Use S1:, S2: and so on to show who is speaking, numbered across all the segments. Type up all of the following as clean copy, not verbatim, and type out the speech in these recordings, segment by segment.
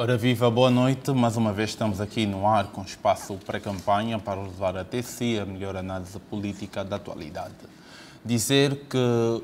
S1: Ora viva, boa noite. Mais uma vez estamos aqui no ar com espaço pré-campanha para levar até si a melhor análise política da atualidade. Dizer que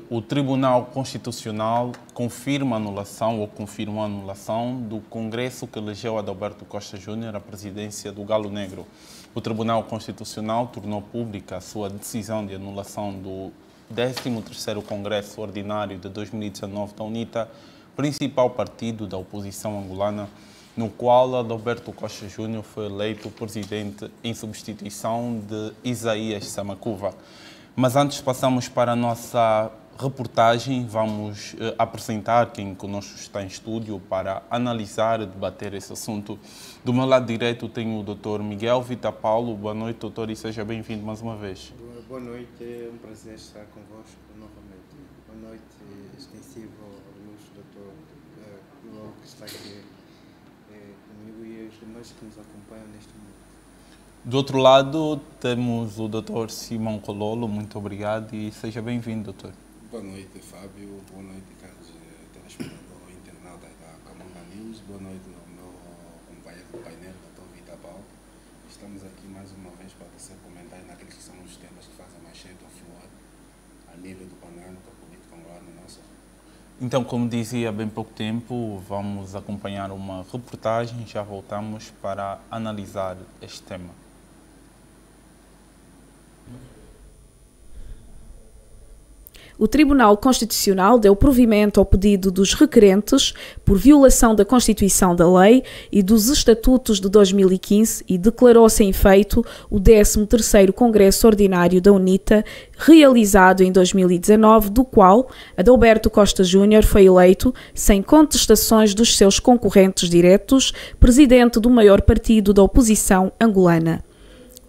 S1: o Tribunal Constitucional confirma a anulação ou confirmou a anulação do Congresso que elegeu Adalberto Costa Júnior à presidência do Galo Negro. O Tribunal Constitucional tornou pública a sua decisão de anulação do 13º Congresso Ordinário de 2019 da UNITA, principal partido da oposição angolana, no qual Adalberto Costa Júnior foi eleito presidente em substituição de Isaías Samakuva. Mas antes passamos para a nossa reportagem, vamos apresentar quem conosco está em estúdio para analisar e debater esse assunto. Do meu lado direito tenho o Dr. Miguel Vita Paulo. Boa noite, doutor, e seja bem-vindo mais uma vez.
S2: Boa noite, é um prazer estar convosco novamente. Boa noite, extensivo ao ilustre doutor que está aqui comigo e os demais que nos acompanham neste momento.
S1: Do outro lado temos o Dr. Simão Cololo. Muito obrigado e seja bem-vindo, doutor.
S3: Boa noite, Fábio. Boa noite, caros telespectadores e internautas da Camunda News. Boa noite ao meu companheiro do painel, Dr. Vita Paulo. Estamos aqui mais uma vez para tecer comentários naqueles que são os temas que fazem mais cheio do fluor a nível do panorama político angolano nosso.
S1: Então, como dizia há bem pouco tempo, vamos acompanhar uma reportagem. Já voltamos para analisar este tema.
S4: O Tribunal Constitucional deu provimento ao pedido dos requerentes por violação da Constituição da Lei e dos Estatutos de 2015 e declarou sem efeito o 13º Congresso Ordinário da UNITA, realizado em 2019, do qual Adalberto Costa Júnior foi eleito, sem contestações dos seus concorrentes diretos, presidente do maior partido da oposição angolana.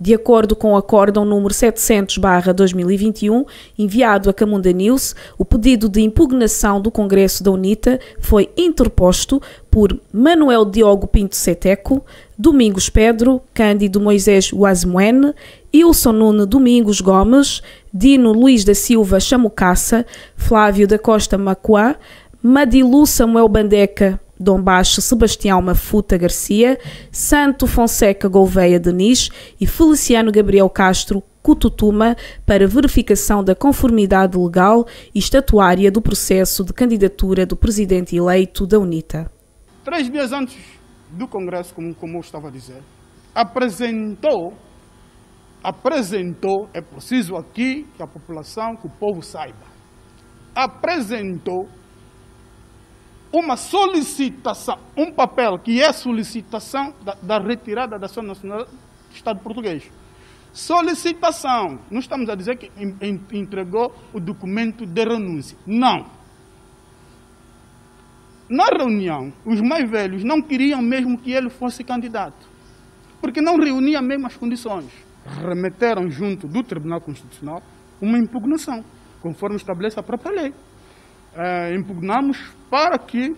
S4: De acordo com o acórdão número 700/2021, enviado a Camunda News, o pedido de impugnação do Congresso da UNITA foi interposto por Manuel Diogo Pinto Seteco, Domingos Pedro, Cândido Moisés Uazmoene, Ilson Nuno Domingos Gomes, Dino Luís da Silva Chamucaça, Flávio da Costa Macuá, Madilu Samuel Bandeca Dom Baixo Sebastião Mafuta Garcia, Santo Fonseca Gouveia Denis e Feliciano Gabriel Castro Cututuma para verificação da conformidade legal e estatuária do processo de candidatura do presidente eleito da UNITA.
S5: 3 dias antes do Congresso, como eu estava a dizer, apresentou, é preciso aqui que a população, que o povo saiba, apresentou uma solicitação, um papel que é solicitação da retirada da sua nacionalidade do Estado português. Solicitação, não estamos a dizer que entregou o documento de renúncia. Não. Na reunião, os mais velhos não queriam mesmo que ele fosse candidato, porque não reunia mesmo as condições. Remeteram junto do Tribunal Constitucional uma impugnação, conforme estabelece a própria lei. Impugnamos para que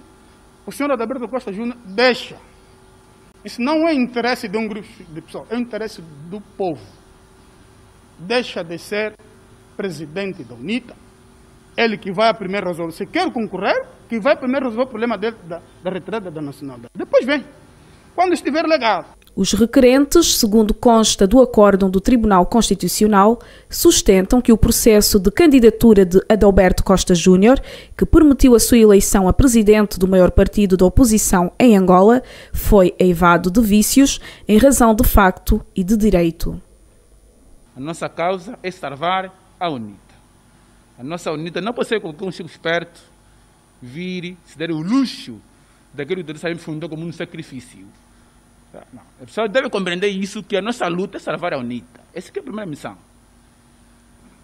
S5: o senhor Adalberto Costa Júnior deixe. Isso não é interesse de um grupo de pessoas, é o interesse do povo. Deixa de ser presidente da UNITA, ele que vai a primeiro resolver. Se quer concorrer, que vai primeiro resolver o problema dele, da retirada da nacionalidade. Depois vem, quando estiver legal.
S4: Os requerentes, segundo consta do acórdão do Tribunal Constitucional, sustentam que o processo de candidatura de Adalberto Costa Júnior, que permitiu a sua eleição a presidente do maior partido da oposição em Angola, foi eivado de vícios em razão de facto e de direito.
S6: A nossa causa é salvar a UNITA. A nossa UNITA não pode ser qualquer um chico esperto vir se der o luxo daquilo que Deus fundou como um sacrifício. Não. A pessoa deve compreender isso, que a nossa luta é salvar a UNITA. Essa é a primeira missão.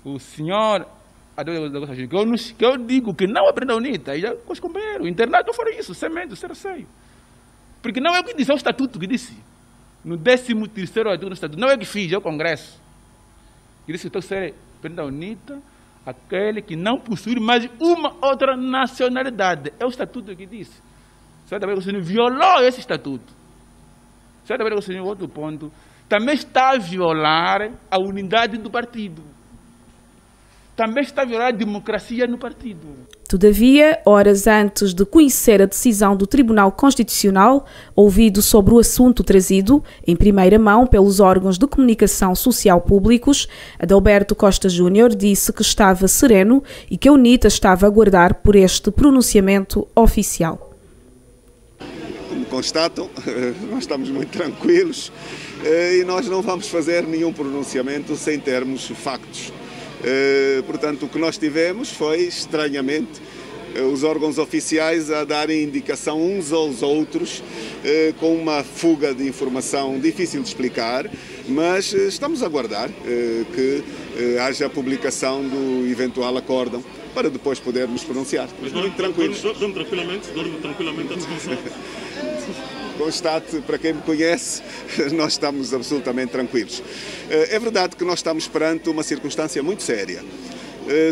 S6: O senhor que eu digo que não aprenda a UNITA, e com os companheiros, internados foram isso, semente, ser receio. Porque não é o que disse, é o estatuto que disse. No 13º artigo do estatuto, não é o que fiz, é o Congresso. Que disse que tem que ser aprenda a UNITA, aquele que não possui mais uma outra nacionalidade. É o estatuto que disse. Só também o senhor violou esse estatuto. Outro ponto, também está a violar a unidade do partido. também está a violar a democracia no partido.
S4: Todavia, horas antes de conhecer a decisão do Tribunal Constitucional, ouvido sobre o assunto trazido em primeira mão pelos órgãos de comunicação social públicos, Adalberto Costa Júnior disse que estava sereno e que a UNITA estava a aguardar por este pronunciamento oficial.
S7: Como constatam, nós estamos muito tranquilos e nós não vamos fazer nenhum pronunciamento sem termos factos. Portanto, o que nós tivemos foi, estranhamente, os órgãos oficiais a darem indicação uns aos outros, com uma fuga de informação difícil de explicar, mas estamos a aguardar que haja a publicação do eventual acórdão para depois podermos pronunciar. Mas muito tranquilos.
S8: Dorme tranquilamente a descansar.
S7: Constate, para quem me conhece, nós estamos absolutamente tranquilos. É verdade que nós estamos perante uma circunstância muito séria.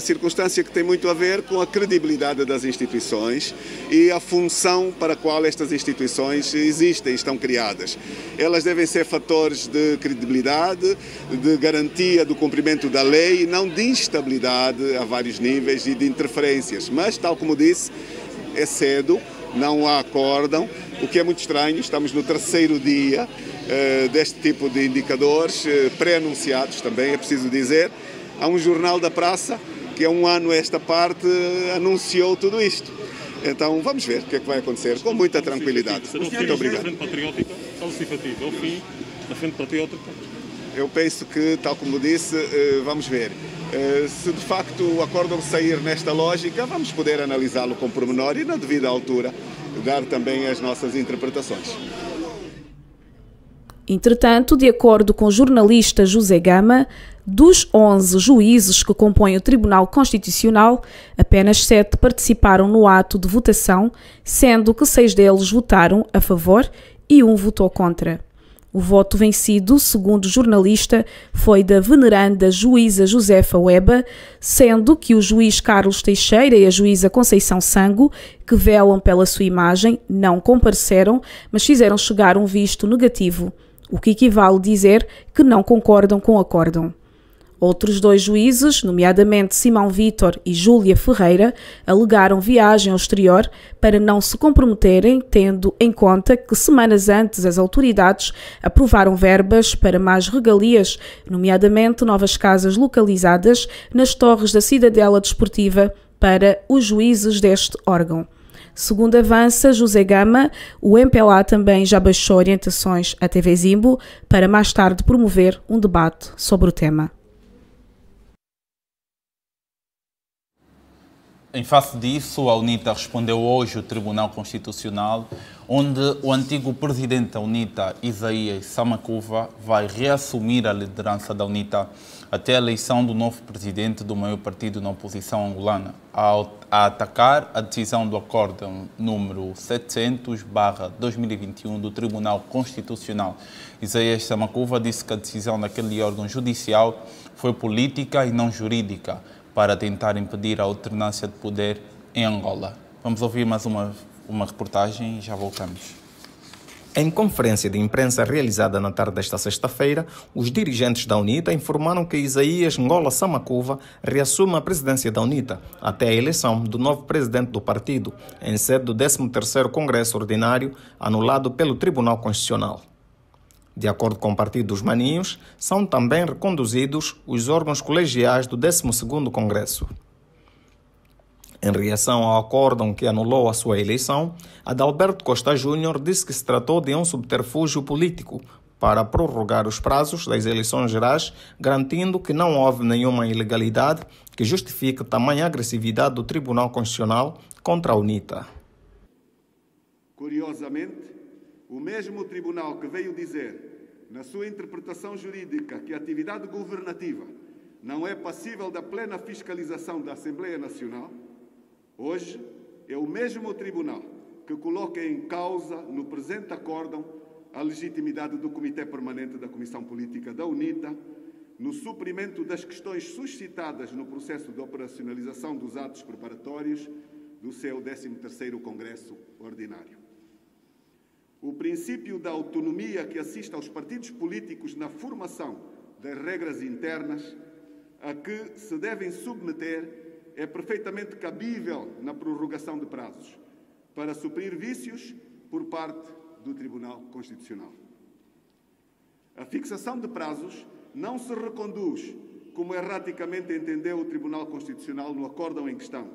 S7: Circunstância que tem muito a ver com a credibilidade das instituições e a função para a qual estas instituições existem, estão criadas. Elas devem ser fatores de credibilidade, de garantia do cumprimento da lei e não de instabilidade a vários níveis e de interferências. Mas, tal como disse, é cedo, não há acórdão, o que é muito estranho. Estamos no terceiro dia deste tipo de indicadores, pré-anunciados também, é preciso dizer. Há um jornal da praça que há um ano esta parte anunciou tudo isto. Então vamos ver o que é que vai acontecer, com muita tranquilidade. Muito obrigado.
S8: A Frente Patriótica é o cifrativo, é o fim da Frente Patriótica.
S7: Eu penso que, tal como disse, vamos ver. Se de facto o acórdão sair nesta lógica, vamos poder analisá-lo com pormenor e, na devida altura, dar também as nossas interpretações.
S4: Entretanto, de acordo com o jornalista José Gama, dos 11 juízes que compõem o Tribunal Constitucional, apenas 7 participaram no ato de votação, sendo que 6 deles votaram a favor e 1 votou contra. O voto vencido, segundo o jornalista, foi da veneranda juíza Josefa Weba, sendo que o juiz Carlos Teixeira e a juíza Conceição Sango, que velam pela sua imagem, não compareceram, mas fizeram chegar um visto negativo, o que equivale a dizer que não concordam com o acórdão. Outros 2 juízes, nomeadamente Simão Vítor e Júlia Ferreira, alegaram viagem ao exterior para não se comprometerem, tendo em conta que semanas antes as autoridades aprovaram verbas para mais regalias, nomeadamente novas casas localizadas nas torres da Cidadela Desportiva para os juízes deste órgão. Segundo avança José Gama, o MPLA também já baixou orientações à TV Zimbo para mais tarde promover um debate sobre o tema.
S1: Em face disso, a UNITA respondeu hoje ao Tribunal Constitucional, onde o antigo presidente da UNITA, Isaías Samakuva, vai reassumir a liderança da UNITA até a eleição do novo presidente do maior partido na oposição angolana, a atacar a decisão do acórdão número 700/2021 do Tribunal Constitucional. Isaías Samakuva disse que a decisão daquele órgão judicial foi política e não jurídica, para tentar impedir a alternância de poder em Angola. Vamos ouvir mais uma reportagem e já voltamos.
S9: Em conferência de imprensa realizada na tarde desta sexta-feira, os dirigentes da UNITA informaram que Isaías Ngola Samakuva reassume a presidência da UNITA até a eleição do novo presidente do partido, em sede do 13º Congresso Ordinário, anulado pelo Tribunal Constitucional. De acordo com o Partido dos Maninhos, são também reconduzidos os órgãos colegiais do 12º Congresso. Em reação ao acórdão que anulou a sua eleição, Adalberto Costa Júnior disse que se tratou de um subterfúgio político para prorrogar os prazos das eleições gerais, garantindo que não houve nenhuma ilegalidade que justifique tamanha agressividade do Tribunal Constitucional contra a UNITA.
S7: Curiosamente, o mesmo tribunal que veio dizer, na sua interpretação jurídica, que a atividade governativa não é passível da plena fiscalização da Assembleia Nacional, hoje é o mesmo tribunal que coloca em causa, no presente acórdão, a legitimidade do Comitê Permanente da Comissão Política da UNITA, no suprimento das questões suscitadas no processo de operacionalização dos atos preparatórios do seu 13º Congresso Ordinário. O princípio da autonomia que assiste aos partidos políticos na formação das regras internas a que se devem submeter é perfeitamente cabível na prorrogação de prazos, para suprir vícios por parte do Tribunal Constitucional. A fixação de prazos não se reconduz, como erraticamente entendeu o Tribunal Constitucional no acórdão em questão,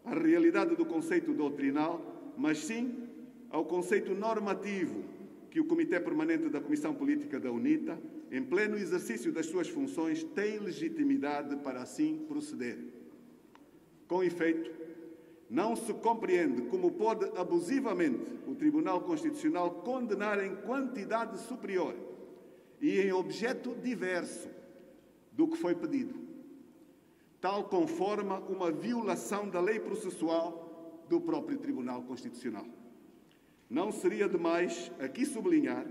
S7: à realidade do conceito doutrinal, mas sim ao conceito normativo que o Comitê Permanente da Comissão Política da UNITA, em pleno exercício das suas funções, tem legitimidade para assim proceder. Com efeito, não se compreende como pode abusivamente o Tribunal Constitucional condenar em quantidade superior e em objeto diverso do que foi pedido, tal conforma uma violação da lei processual do próprio Tribunal Constitucional. Não seria demais aqui sublinhar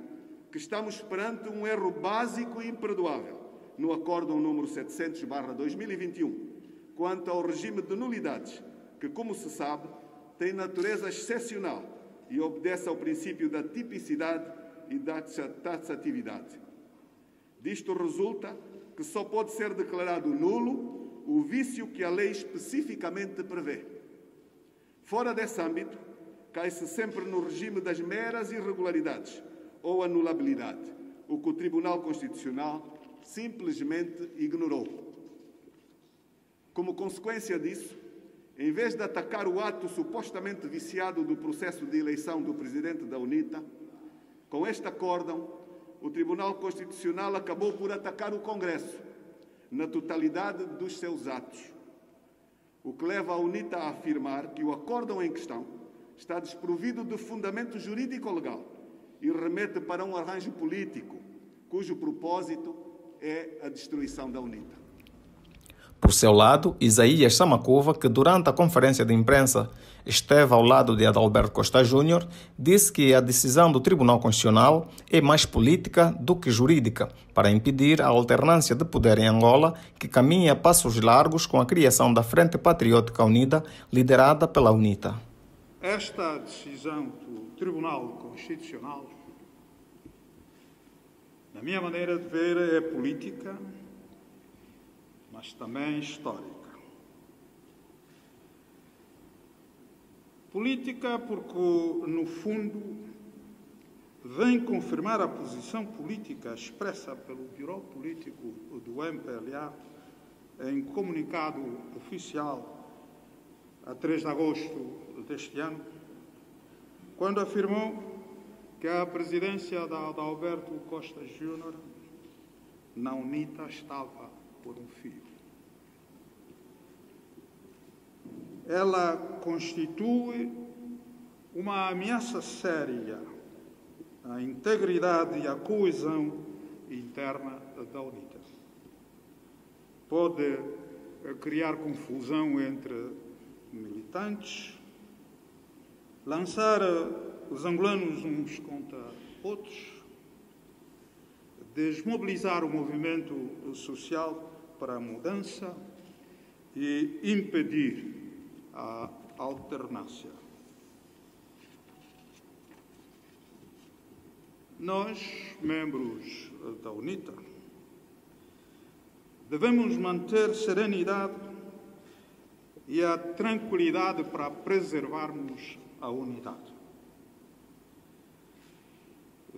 S7: que estamos perante um erro básico e imperdoável no Acórdão número 700/2021, quanto ao regime de nulidades, que, como se sabe, tem natureza excepcional e obedece ao princípio da tipicidade e da taxatividade. Disto resulta que só pode ser declarado nulo o vício que a lei especificamente prevê. Fora desse âmbito, cai-se sempre no regime das meras irregularidades ou anulabilidade, o que o Tribunal Constitucional simplesmente ignorou. Como consequência disso, em vez de atacar o ato supostamente viciado do processo de eleição do presidente da UNITA, com este acórdão, o Tribunal Constitucional acabou por atacar o Congresso, na totalidade dos seus atos, o que leva a UNITA a afirmar que o acórdão em questão está desprovido de fundamento jurídico-legal e remete para um arranjo político, cujo propósito é a destruição da UNITA.
S9: Por seu lado, Isaías Samacuva, que durante a conferência de imprensa esteve ao lado de Adalberto Costa Júnior, disse que a decisão do Tribunal Constitucional é mais política do que jurídica, para impedir a alternância de poder em Angola, que caminha a passos largos com a criação da Frente Patriótica Unida, liderada pela UNITA.
S10: Esta decisão do Tribunal Constitucional, na minha maneira de ver, é política, mas também histórica. Política porque, no fundo, vem confirmar a posição política expressa pelo Bureau Político do MPLA em comunicado oficial a 3 de agosto deste ano, quando afirmou que a presidência de Adalberto Costa Júnior na UNITA estava por um fio. Ela constitui uma ameaça séria à integridade e à coesão interna da UNITA. Pode criar confusão entre militantes, lançar os angolanos uns contra outros, desmobilizar o movimento social para a mudança e impedir a alternância. Nós, membros da UNITA, devemos manter serenidade e a tranquilidade para preservarmos a unidade.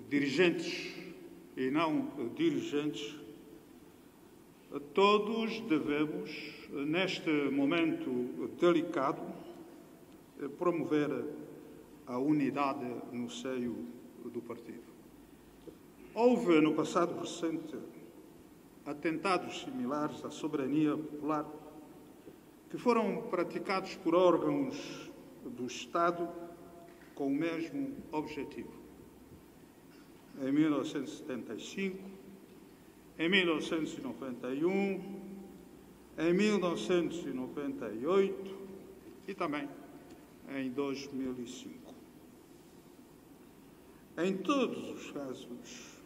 S10: Dirigentes e não dirigentes, todos devemos, neste momento delicado, promover a unidade no seio do partido. Houve, no passado recente, atentados similares à soberania popular que foram praticados por órgãos do Estado com o mesmo objetivo. Em 1975, em 1991, em 1998 e também em 2005. Em todos os casos,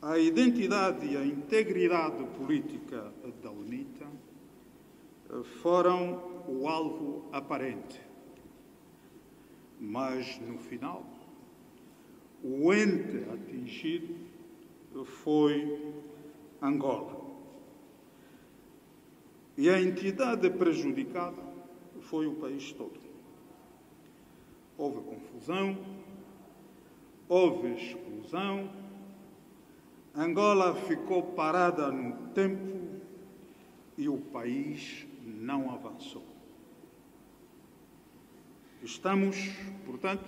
S10: a identidade e a integridade política da UNITA foram o alvo aparente. Mas, no final, o ente atingido foi Angola. E a entidade prejudicada foi o país todo. Houve confusão, houve exclusão, Angola ficou parada no tempo e o país não avançou. Estamos, portanto,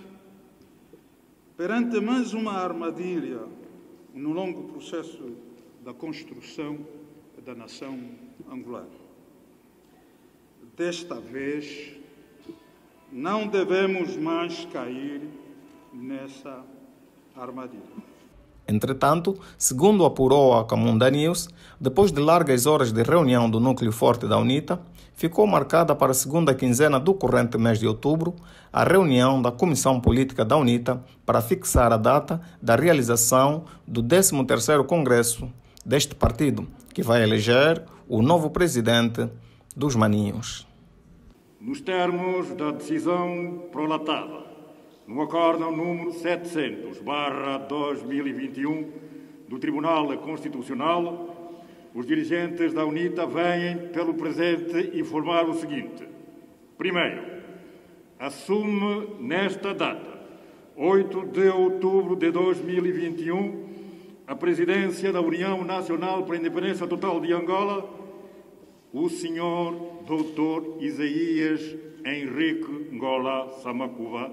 S10: perante mais uma armadilha no longo processo da construção da nação angolana. Desta vez, não devemos mais cair nessa armadilha.
S9: Entretanto, segundo apurou a Camunda News, depois de largas horas de reunião do núcleo forte da UNITA, ficou marcada para a segunda quinzena do corrente mês de outubro a reunião da Comissão Política da UNITA para fixar a data da realização do 13º Congresso deste partido, que vai eleger o novo presidente dos Maninhos.
S11: Nos termos da decisão prolatada, no acórdão número 700/2021 do Tribunal Constitucional, os dirigentes da UNITA vêm, pelo presente, informar o seguinte. Primeiro, assume nesta data, 8 de outubro de 2021, a presidência da União Nacional para a Independência Total de Angola, o senhor Dr. Isaías Henrique Ngola Samakuva,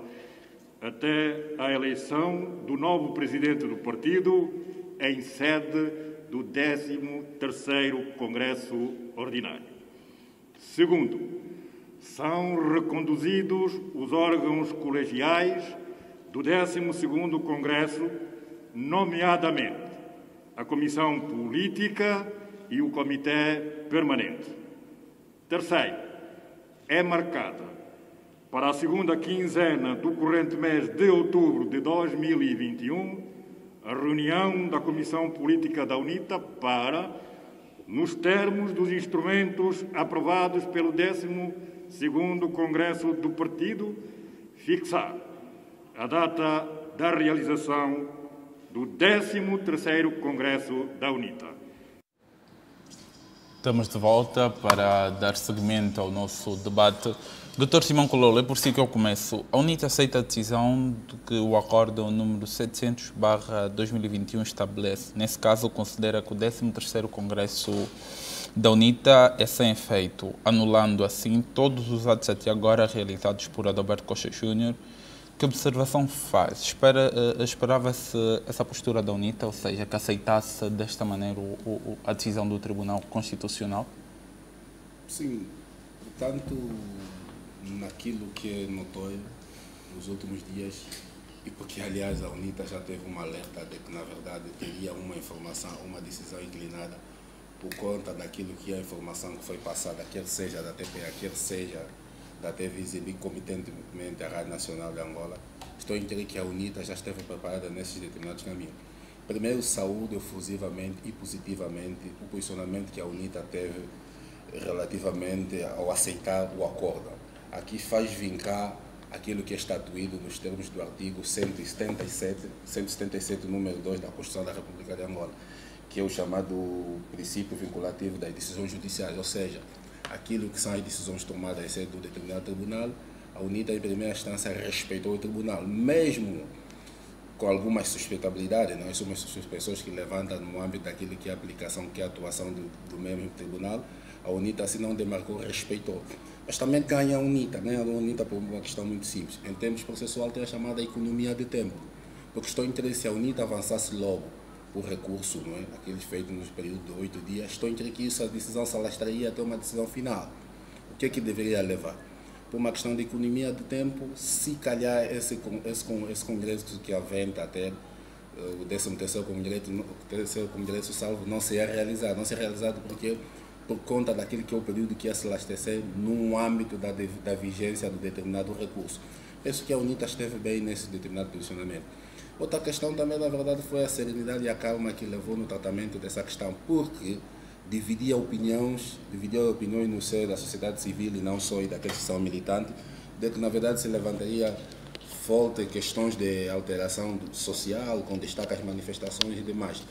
S11: até a eleição do novo presidente do partido em sede do 13º Congresso Ordinário. Segundo, são reconduzidos os órgãos colegiais do 12º Congresso, nomeadamente a Comissão Política e o Comitê Permanente. Terceiro, é marcada para a segunda quinzena do corrente mês de outubro de 2021 a reunião da Comissão Política da UNITA para, nos termos dos instrumentos aprovados pelo 12º Congresso do Partido, fixar a data da realização do 13º Congresso da UNITA.
S1: Estamos de volta para dar seguimento ao nosso debate. Dr. Simão Cololo, é por si que eu começo. A UNITA aceita a decisão de que o acórdão número 700/2021 estabelece. Nesse caso, considera que o 13º Congresso da UNITA é sem efeito, anulando assim todos os atos até agora realizados por Adalberto Costa Júnior. Que observação faz? Esperava-se essa postura da UNITA, ou seja, que aceitasse desta maneira a decisão do Tribunal Constitucional?
S3: Sim, portanto, naquilo que notou nos últimos dias, e porque, aliás, a UNITA já teve um alerta de que, na verdade, teria uma informação, uma decisão inclinada por conta daquilo que é a informação que foi passada, quer seja da TPA, quer seja da TV e competentemente da Rádio Nacional de Angola. Estou a entender que a UNITA já esteve preparada nesses determinados caminhos. Primeiro, saúde efusivamente e positivamente o posicionamento que a UNITA teve relativamente ao aceitar o acordo. Aqui faz vincar aquilo que é estatuído nos termos do artigo 177, número 2 da Constituição da República de Angola, que é o chamado princípio vinculativo das decisões judiciais, ou seja, aquilo que são as decisões tomadas em sede do determinado tribunal, a UNITA, em primeira instância, respeitou o tribunal, mesmo com algumas suspeitabilidades, nós somos pessoas que levantam no âmbito daquilo que é a aplicação, que é a atuação do mesmo tribunal, a UNITA, se não demarcou, respeitou. Mas também ganha a UNITA por uma questão muito simples. Em termos processual, tem a chamada economia de tempo, porque estou interessado se a UNITA avançasse logo por recurso, não é? Aqueles feitos nos períodos de 8 dias, estou entre que isso, a decisão se alastraria até uma decisão final. O que é que deveria levar? Por uma questão de economia de tempo, se calhar esse congresso que aventa até o 13º Congresso Salvo não seria realizado. Não seria realizado porque, por conta daquele que é o período que ia se alastecer no âmbito da vigência do determinado recurso. Penso que a UNITA esteve bem nesse determinado posicionamento. Outra questão também, na verdade, foi a serenidade e a calma que levou no tratamento dessa questão, porque dividia opiniões no seio da sociedade civil e não só daqueles que são militantes, de que, na verdade, se levantaria forte questões de alteração social, com destaque às manifestações e demais.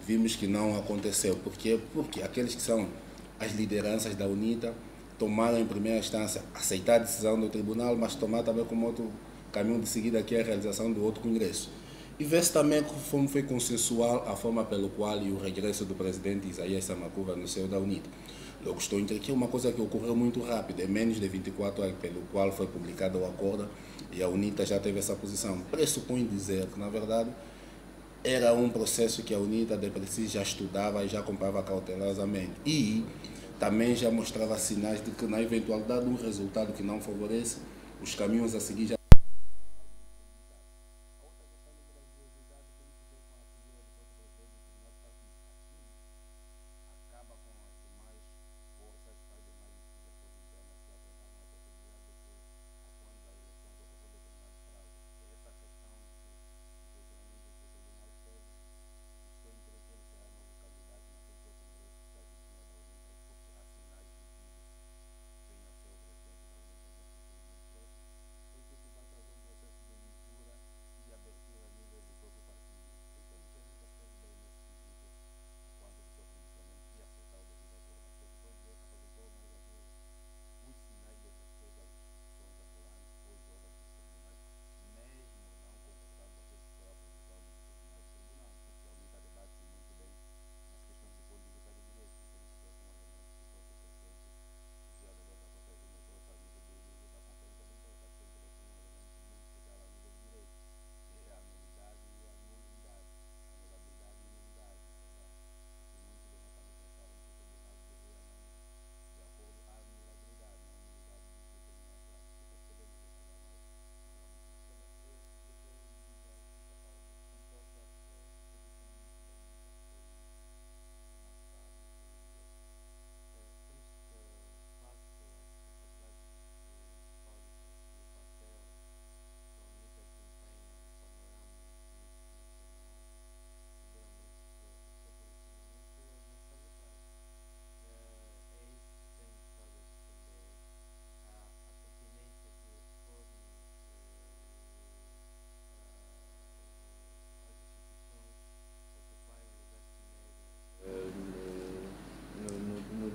S3: Vimos que não aconteceu. Por quê? Porque aqueles que são as lideranças da UNITA tomaram em primeira instância, aceitar a decisão do tribunal, mas tomar também como outro caminho de seguida, que é a realização do outro congresso. E ver-se também como foi consensual a forma pelo qual e o regresso do presidente Isaías Samakuva no seio da UNITA. Logo estou entre aqui uma coisa que ocorreu muito rápido, em menos de 24 horas pelo qual foi publicado o acordo e a UNITA já teve essa posição. Pressupõe dizer que, na verdade, era um processo que a UNITA de preciso já estudava e já acompanhava cautelosamente. E também já mostrava sinais de que, na eventualidade de um resultado que não favorece, os caminhos a seguir já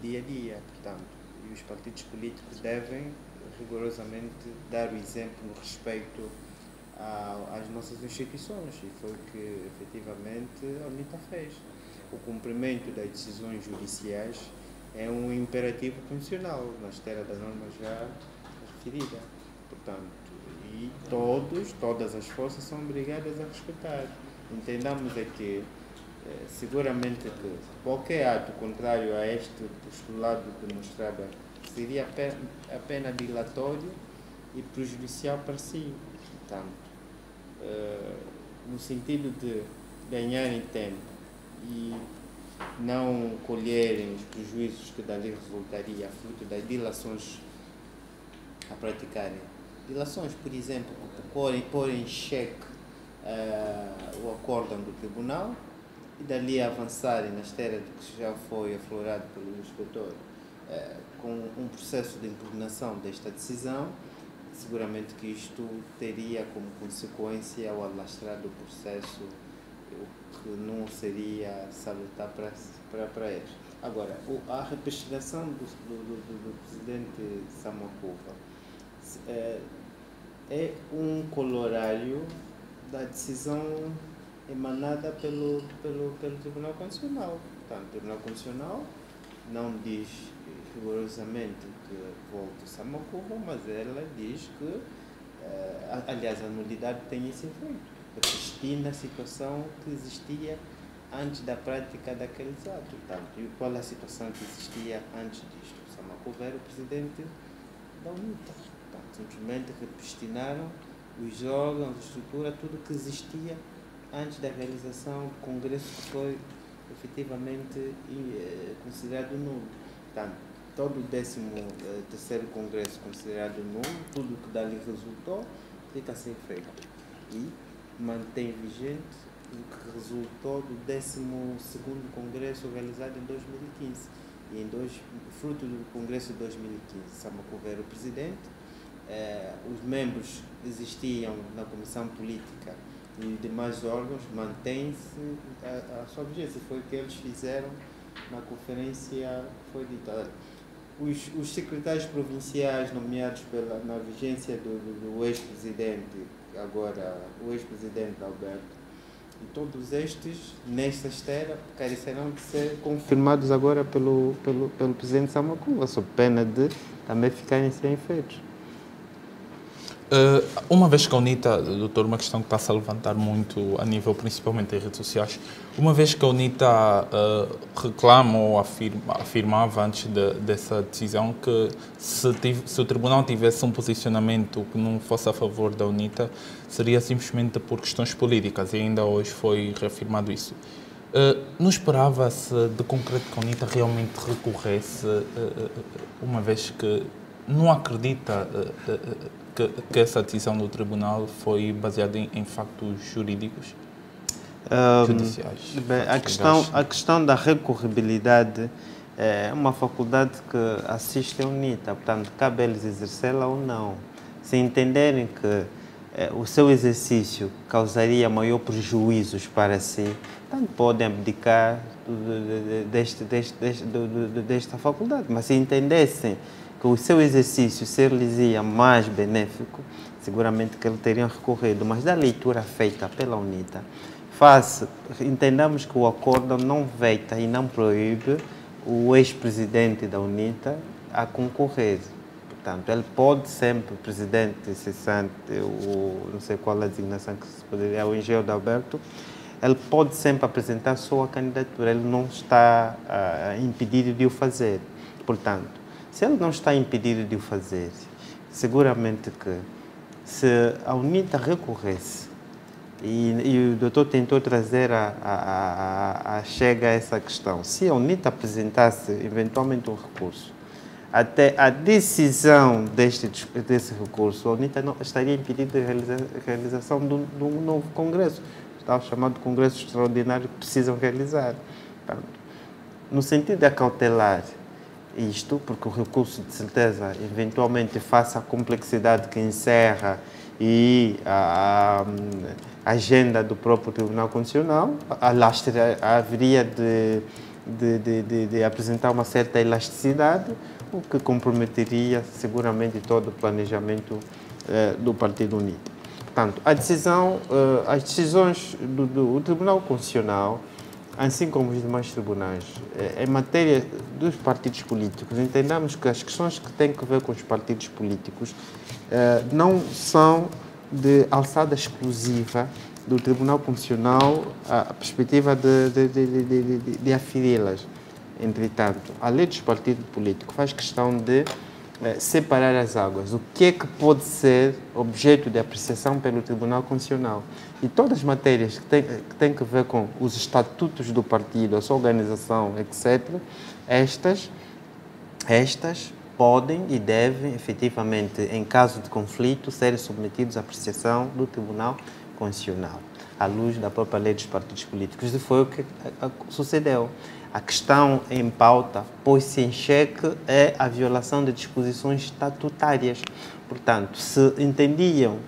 S2: dia a dia, portanto, e os partidos políticos devem rigorosamente dar o exemplo no respeito às nossas instituições, e foi o que efetivamente a UNITA fez. O cumprimento das decisões judiciais é um imperativo constitucional na esteira da norma já referida, portanto, e todas as forças são obrigadas a respeitar. Entendamos é que seguramente que qualquer ato contrário a este postulado demonstrado seria apenas dilatório e prejudicial para si. Portanto, no sentido de ganharem tempo e não colherem os prejuízos que dali resultaria fruto das dilações a praticarem. Dilações, por exemplo, que porem em xeque o acórdão do tribunal, e dali avançarem na esteira de que já foi aflorado pelo inspetor, com um processo de impugnação desta decisão, seguramente que isto teria como consequência o alastrar do processo, o que não seria salutar para eles. Agora, a repatriação do presidente Samakuva é um colorário da decisão emanada pelo Tribunal Constitucional. Portanto, o Tribunal Constitucional não diz rigorosamente que volte Samakuva, mas ela diz que, aliás, a nulidade tem esse efeito, persistir na situação que existia antes da prática daqueles atos. Portanto, e qual é a situação que existia antes disto? Samakuva era o presidente da UNITA. Portanto, simplesmente repristinaram os órgãos, a estrutura, tudo que existia antes da realização do Congresso, que foi efetivamente considerado nulo. Portanto, todo o 13º Congresso considerado nulo, tudo que dali resultou, fica sem efeito. E mantém vigente o que resultou do 12º Congresso realizado em 2015. E fruto do Congresso de 2015, Samakuva era o presidente, os membros existiam na Comissão Política e demais órgãos, mantém-se a sua vigência. Foi o que eles fizeram na conferência foi dito. Os secretários provinciais nomeados na vigência do ex-presidente, agora o ex-presidente Alberto, e todos estes, nesta esteira, carecerão de ser confirmados agora pelo presidente Samacuva, sob pena de também ficarem sem efeitos.
S1: Uma vez que a UNITA, doutor, uma questão que está-se a levantar muito a nível, principalmente em redes sociais, uma vez que a UNITA reclama ou afirmava antes dessa decisão que se o Tribunal tivesse um posicionamento que não fosse a favor da UNITA, seria simplesmente por questões políticas, e ainda hoje foi reafirmado isso. Não esperava-se de concreto que a UNITA realmente recorresse, uma vez que não acredita que essa decisão do Tribunal foi baseada em factos jurídicos, judiciais?
S2: Bem, a questão da recorribilidade é uma faculdade que assiste a UNITA, portanto, cabe a eles exercê-la ou não. Se entenderem que o seu exercício causaria maior prejuízos para si, tanto podem abdicar desta faculdade, mas se entendessem que o seu exercício ser-lhes-ia mais benéfico, seguramente que eles teriam recorrido. Mas da leitura feita pela UNITA, entendamos que o acordo não veta e não proíbe o ex-presidente da UNITA a concorrer. Portanto, ele pode sempre, o presidente cessante, não sei qual a designação que se poderia, o engenheiro de Alberto, ele pode sempre apresentar sua candidatura, ele não está impedido de o fazer. Portanto, se ele não está impedido de o fazer, seguramente que se a UNITA recorresse, e o doutor tentou trazer chega a essa questão, se a UNITA apresentasse eventualmente um recurso, até a decisão desse recurso, a UNITA não estaria impedida de realização de um novo congresso, está o chamado congresso extraordinário que precisam realizar. Portanto, no sentido de acautelar isto, porque o recurso, de certeza, eventualmente, face à complexidade que encerra e a agenda do próprio Tribunal Constitucional, haveria de apresentar uma certa elasticidade, o que comprometeria, seguramente, todo o planejamento do Partido Unido. Portanto, as decisões do Tribunal Constitucional, assim como os demais tribunais, em matéria dos partidos políticos, entendamos que as questões que têm a ver com os partidos políticos não são de alçada exclusiva do Tribunal Constitucional a perspectiva de aferi-las. Entretanto, a lei dos partidos políticos faz questão de separar as águas. O que é que pode ser objeto de apreciação pelo Tribunal Constitucional? E todas as matérias que têm a ver com os estatutos do partido, a sua organização, etc., estas podem e devem, efetivamente, em caso de conflito, serem submetidos à apreciação do Tribunal Constitucional, à luz da própria lei dos partidos políticos. E foi o que sucedeu. A questão em pauta pôs-se em xeque é a violação de disposições estatutárias. Portanto, se entendiam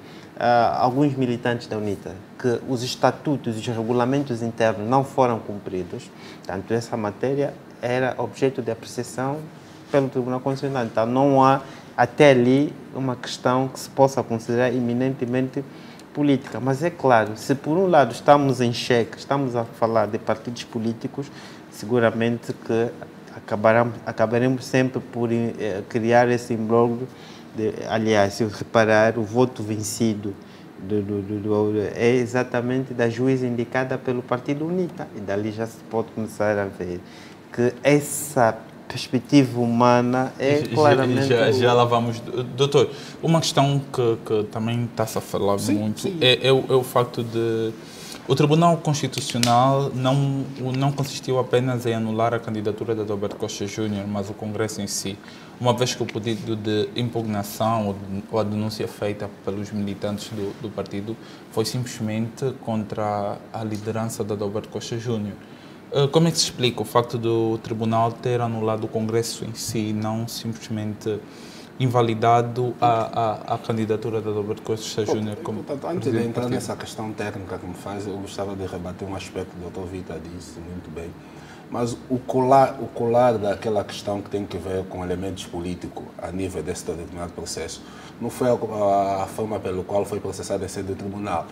S2: alguns militantes da UNITA que os estatutos e os regulamentos internos não foram cumpridos, portanto, essa matéria era objeto de apreciação pelo Tribunal Constitucional. Então, não há, até ali, uma questão que se possa considerar eminentemente política. Mas é claro, se por um lado estamos em xeque, estamos a falar de partidos políticos, seguramente que acabaremos sempre por criar esse imbróglio. Aliás, se reparar, o voto vencido é exatamente da juíza indicada pelo Partido UNITA. E dali já se pode começar a ver que essa perspectiva humana é claramente...
S1: Já lá vamos. Doutor, uma questão que também está-se a falar muito é o facto de... O Tribunal Constitucional não consistiu apenas em anular a candidatura de Adalberto Costa Júnior, mas o Congresso em si, uma vez que o pedido de impugnação ou a denúncia feita pelos militantes do partido foi simplesmente contra a liderança de Adalberto Costa Júnior. Como é que se explica o facto do Tribunal ter anulado o Congresso em si e não simplesmente invalidado a candidatura de Adalberto Costa Júnior como
S3: portanto, antes de entrar nessa questão técnica que me faz, eu gostava de rebater um aspecto que o Dr. Vita disse muito bem. Mas o colar daquela questão que tem que ver com elementos políticos a nível desse determinado processo não foi a forma pela qual foi processado em sede do tribunal,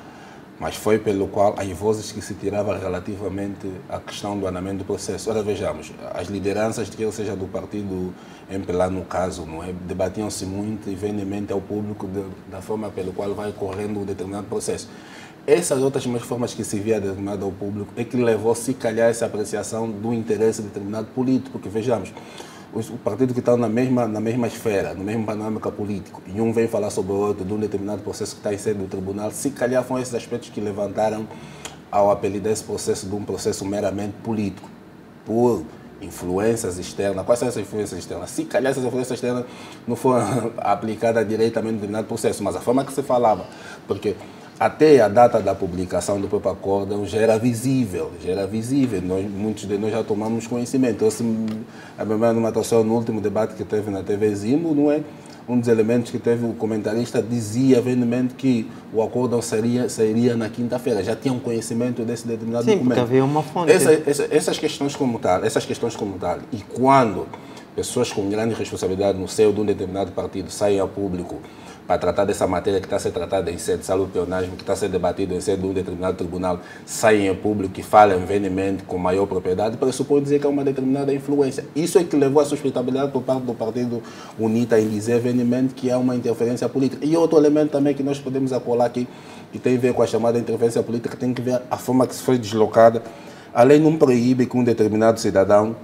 S3: mas foi pelo qual as vozes que se tiravam relativamente à questão do andamento do processo. Ora, vejamos, as lideranças, quer seja do partido MPLA no caso, não é, debatiam-se muito e veemente ao público da forma pela qual vai correndo um determinado processo. Essas outras formas que se via determinado ao público é que levou, se calhar, essa apreciação do interesse de determinado político, porque vejamos, o partido que está na mesma esfera, no mesmo panorâmica político, e um vem falar sobre o outro de um determinado processo que está em sede do tribunal, se calhar foram esses aspectos que levantaram ao apelidar esse processo de um processo meramente político, por influências externas. Quais são essas influências externas? Se calhar essas influências externas não foram aplicadas diretamente no determinado processo, mas a forma que se falava, porque até a data da publicação do próprio acórdão já era visível. Muitos de nós já tomamos conhecimento. A memória numa atuação no último debate que teve na TV Zimbo, não é? Um dos elementos que teve o comentarista dizia veemente que o acórdão sairia na quinta-feira. Já tinham conhecimento desse determinado documento. Sim, porque
S12: havia uma fonte.
S3: Essas questões como tal, e quando pessoas com grande responsabilidade no seio de um determinado partido saem ao público para tratar dessa matéria que está a ser tratada em sede de saúde e pleonasmo, que está a ser debatido em sede de um determinado tribunal, saem em público e falam veemente com maior propriedade, pressupõe dizer que é uma determinada influência. Isso é que levou a suspeitabilidade por parte do partido UNITA em dizer veemente que há uma interferência política. E outro elemento também que nós podemos acolar aqui, que tem a ver com a chamada interferência política, tem que ver a forma que se foi deslocada. A lei não proíbe que um determinado cidadão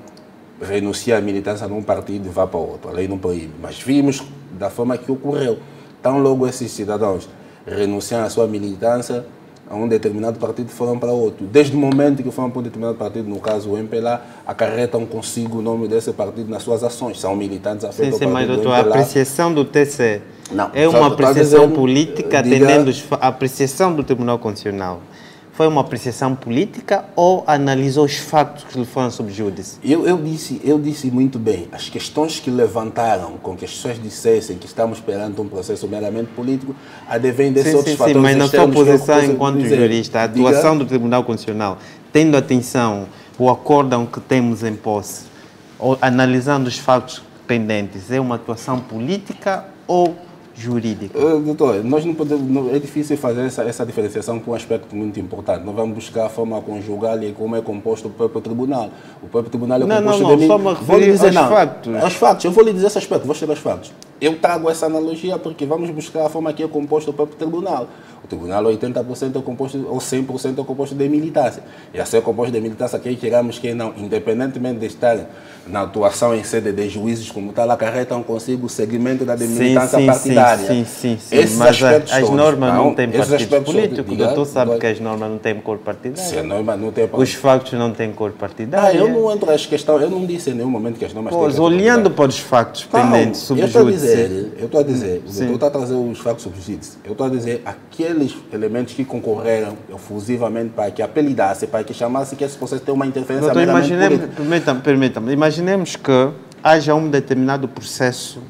S3: renuncie à militância num partido e vá para outro. A lei não proíbe. Mas vimos da forma que ocorreu. Então, logo esses cidadãos renunciam à sua militância a um determinado partido e foram para outro. Desde o momento que foram para um determinado partido, no caso o MPLA, acarretam consigo o nome desse partido nas suas ações. São militantes afetos ao partido.
S12: Mas, doutor, a apreciação do TC é uma apreciação política, atendendo a apreciação do Tribunal Constitucional. Foi uma apreciação política ou analisou os fatos que lhe foram sob júdice?
S3: Eu disse muito bem. As questões que levantaram com que as pessoas dissessem que estamos perante um processo meramente político advém desses outros fatores
S12: mas na sua posição enquanto
S3: dizer,
S12: jurista, a atuação do Tribunal Constitucional, tendo atenção o acórdão que temos em posse, ou analisando os fatos pendentes, é uma atuação política ou jurídica?
S3: Doutor, nós não podemos, é difícil fazer essa diferenciação por um aspecto muito importante. Nós vamos buscar a forma conjugal e como é composto o próprio tribunal. O próprio tribunal é composto de...
S12: Vou lhe dizer fatos.
S3: Aos fatos, eu vou lhe dizer esse aspecto, vou chegar aos fatos. Eu trago essa analogia porque vamos buscar a forma que é composto o próprio tribunal. O tribunal 80% é composto, ou 100% é composto de militância. E a ser composto de militância, quem queramos, quem não, independentemente de estar na atuação em sede de juízes como tal, acarretam consigo o segmento da militância partidária.
S12: Sim. Mas as normas não têm partido político. O doutor sabe que as normas não têm cor partidária.
S3: Se a norma não tem...
S12: Os factos não têm cor partidária.
S3: Eu não entro nessa questão, eu não disse em nenhum momento que as normas têm cor partidária.
S12: Olhando para os factos pendentes sob júdice.
S3: Eu estou a dizer, o doutor está a trazer os factos sob júdice. Eu estou a dizer aqueles elementos que concorreram efusivamente para que apelidasse, para que chamasse que esse processo tem uma interferência meramente política.
S12: Permita-me, imaginemos que haja um determinado processo,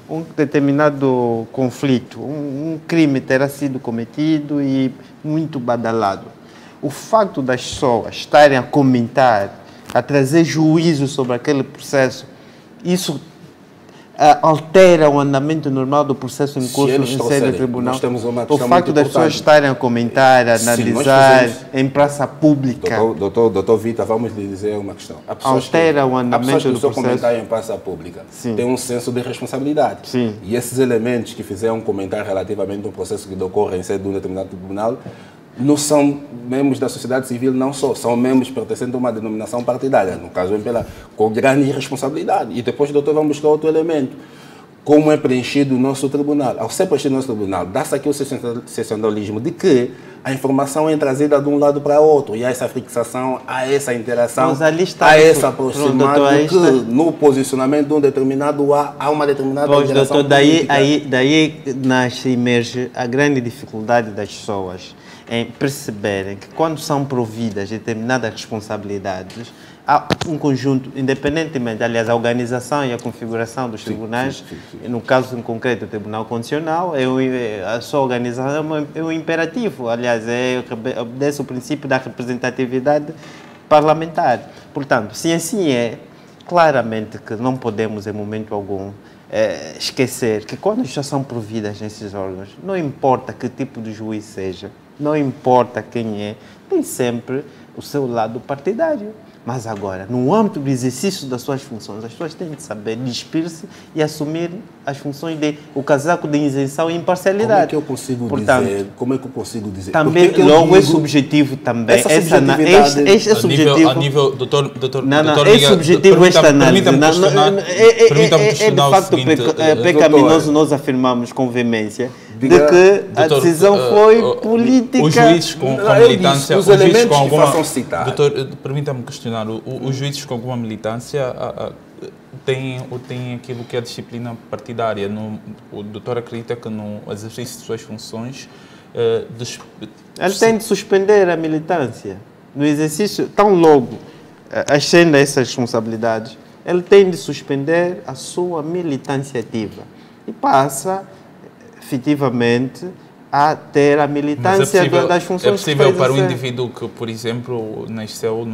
S12: um determinado conflito, um crime terá sido cometido e muito badalado. O facto das pessoas estarem a comentar, a trazer juízo sobre aquele processo, isso altera o andamento normal do processo em curso em sede de tribunal. O facto das pessoas estarem a comentar, a analisar em praça pública.
S3: Doutor Vita, vamos lhe dizer uma questão.
S12: Altera o andamento do processo.
S3: Comentar em praça pública tem um senso de responsabilidade.
S12: Sim.
S3: E esses elementos que fizeram comentar relativamente a um processo que decorre em sede de um determinado tribunal não são membros da sociedade civil, não são membros pertencentes a uma denominação partidária, no caso MPLA, com grande irresponsabilidade. E depois, doutor, vamos buscar outro elemento. Como é preenchido o nosso tribunal? Ao ser preenchido o nosso tribunal, dá-se aqui o sensacionalismo de que a informação é trazida de um lado para outro e há essa fixação, há essa interação, há essa aproximação que no posicionamento de um determinado há uma determinada interação política.
S12: Daí nasce e emerge a grande dificuldade das pessoas em perceberem que quando são providas determinadas responsabilidades, há um conjunto, independentemente, aliás, a organização e a configuração dos tribunais, no caso em concreto o Tribunal Constitucional, a sua organização é um imperativo, aliás, obedece o princípio da representatividade parlamentar. Portanto, se assim é, claramente que não podemos, em momento algum, esquecer que quando já são providas nesses órgãos, não importa que tipo de juiz seja, não importa quem é, tem sempre o seu lado partidário. Mas agora, no âmbito do exercício das suas funções, as pessoas têm de saber despir-se e assumir as funções o casaco de isenção e imparcialidade. Como é que eu consigo dizer? Como é que eu consigo dizer? Também, logo, esse objetivo também. Essa subjetivo.
S1: A nível, doutor,
S12: esse objetivo, esta análise. É de facto pecaminoso nós afirmamos com veemência de que a decisão foi política.
S1: Os juízes com militância, os elementos com alguma, doutor, permita-me questionar, os juízes com alguma militância têm aquilo que é a disciplina partidária. O doutor acredita que no exercício de suas funções
S12: ele tem de suspender a militância. No exercício, tão logo ascenda essas responsabilidades, ele tem de suspender a sua militância ativa e passa efetivamente a ter a militância das funções.
S1: É possível para o indivíduo que, por exemplo,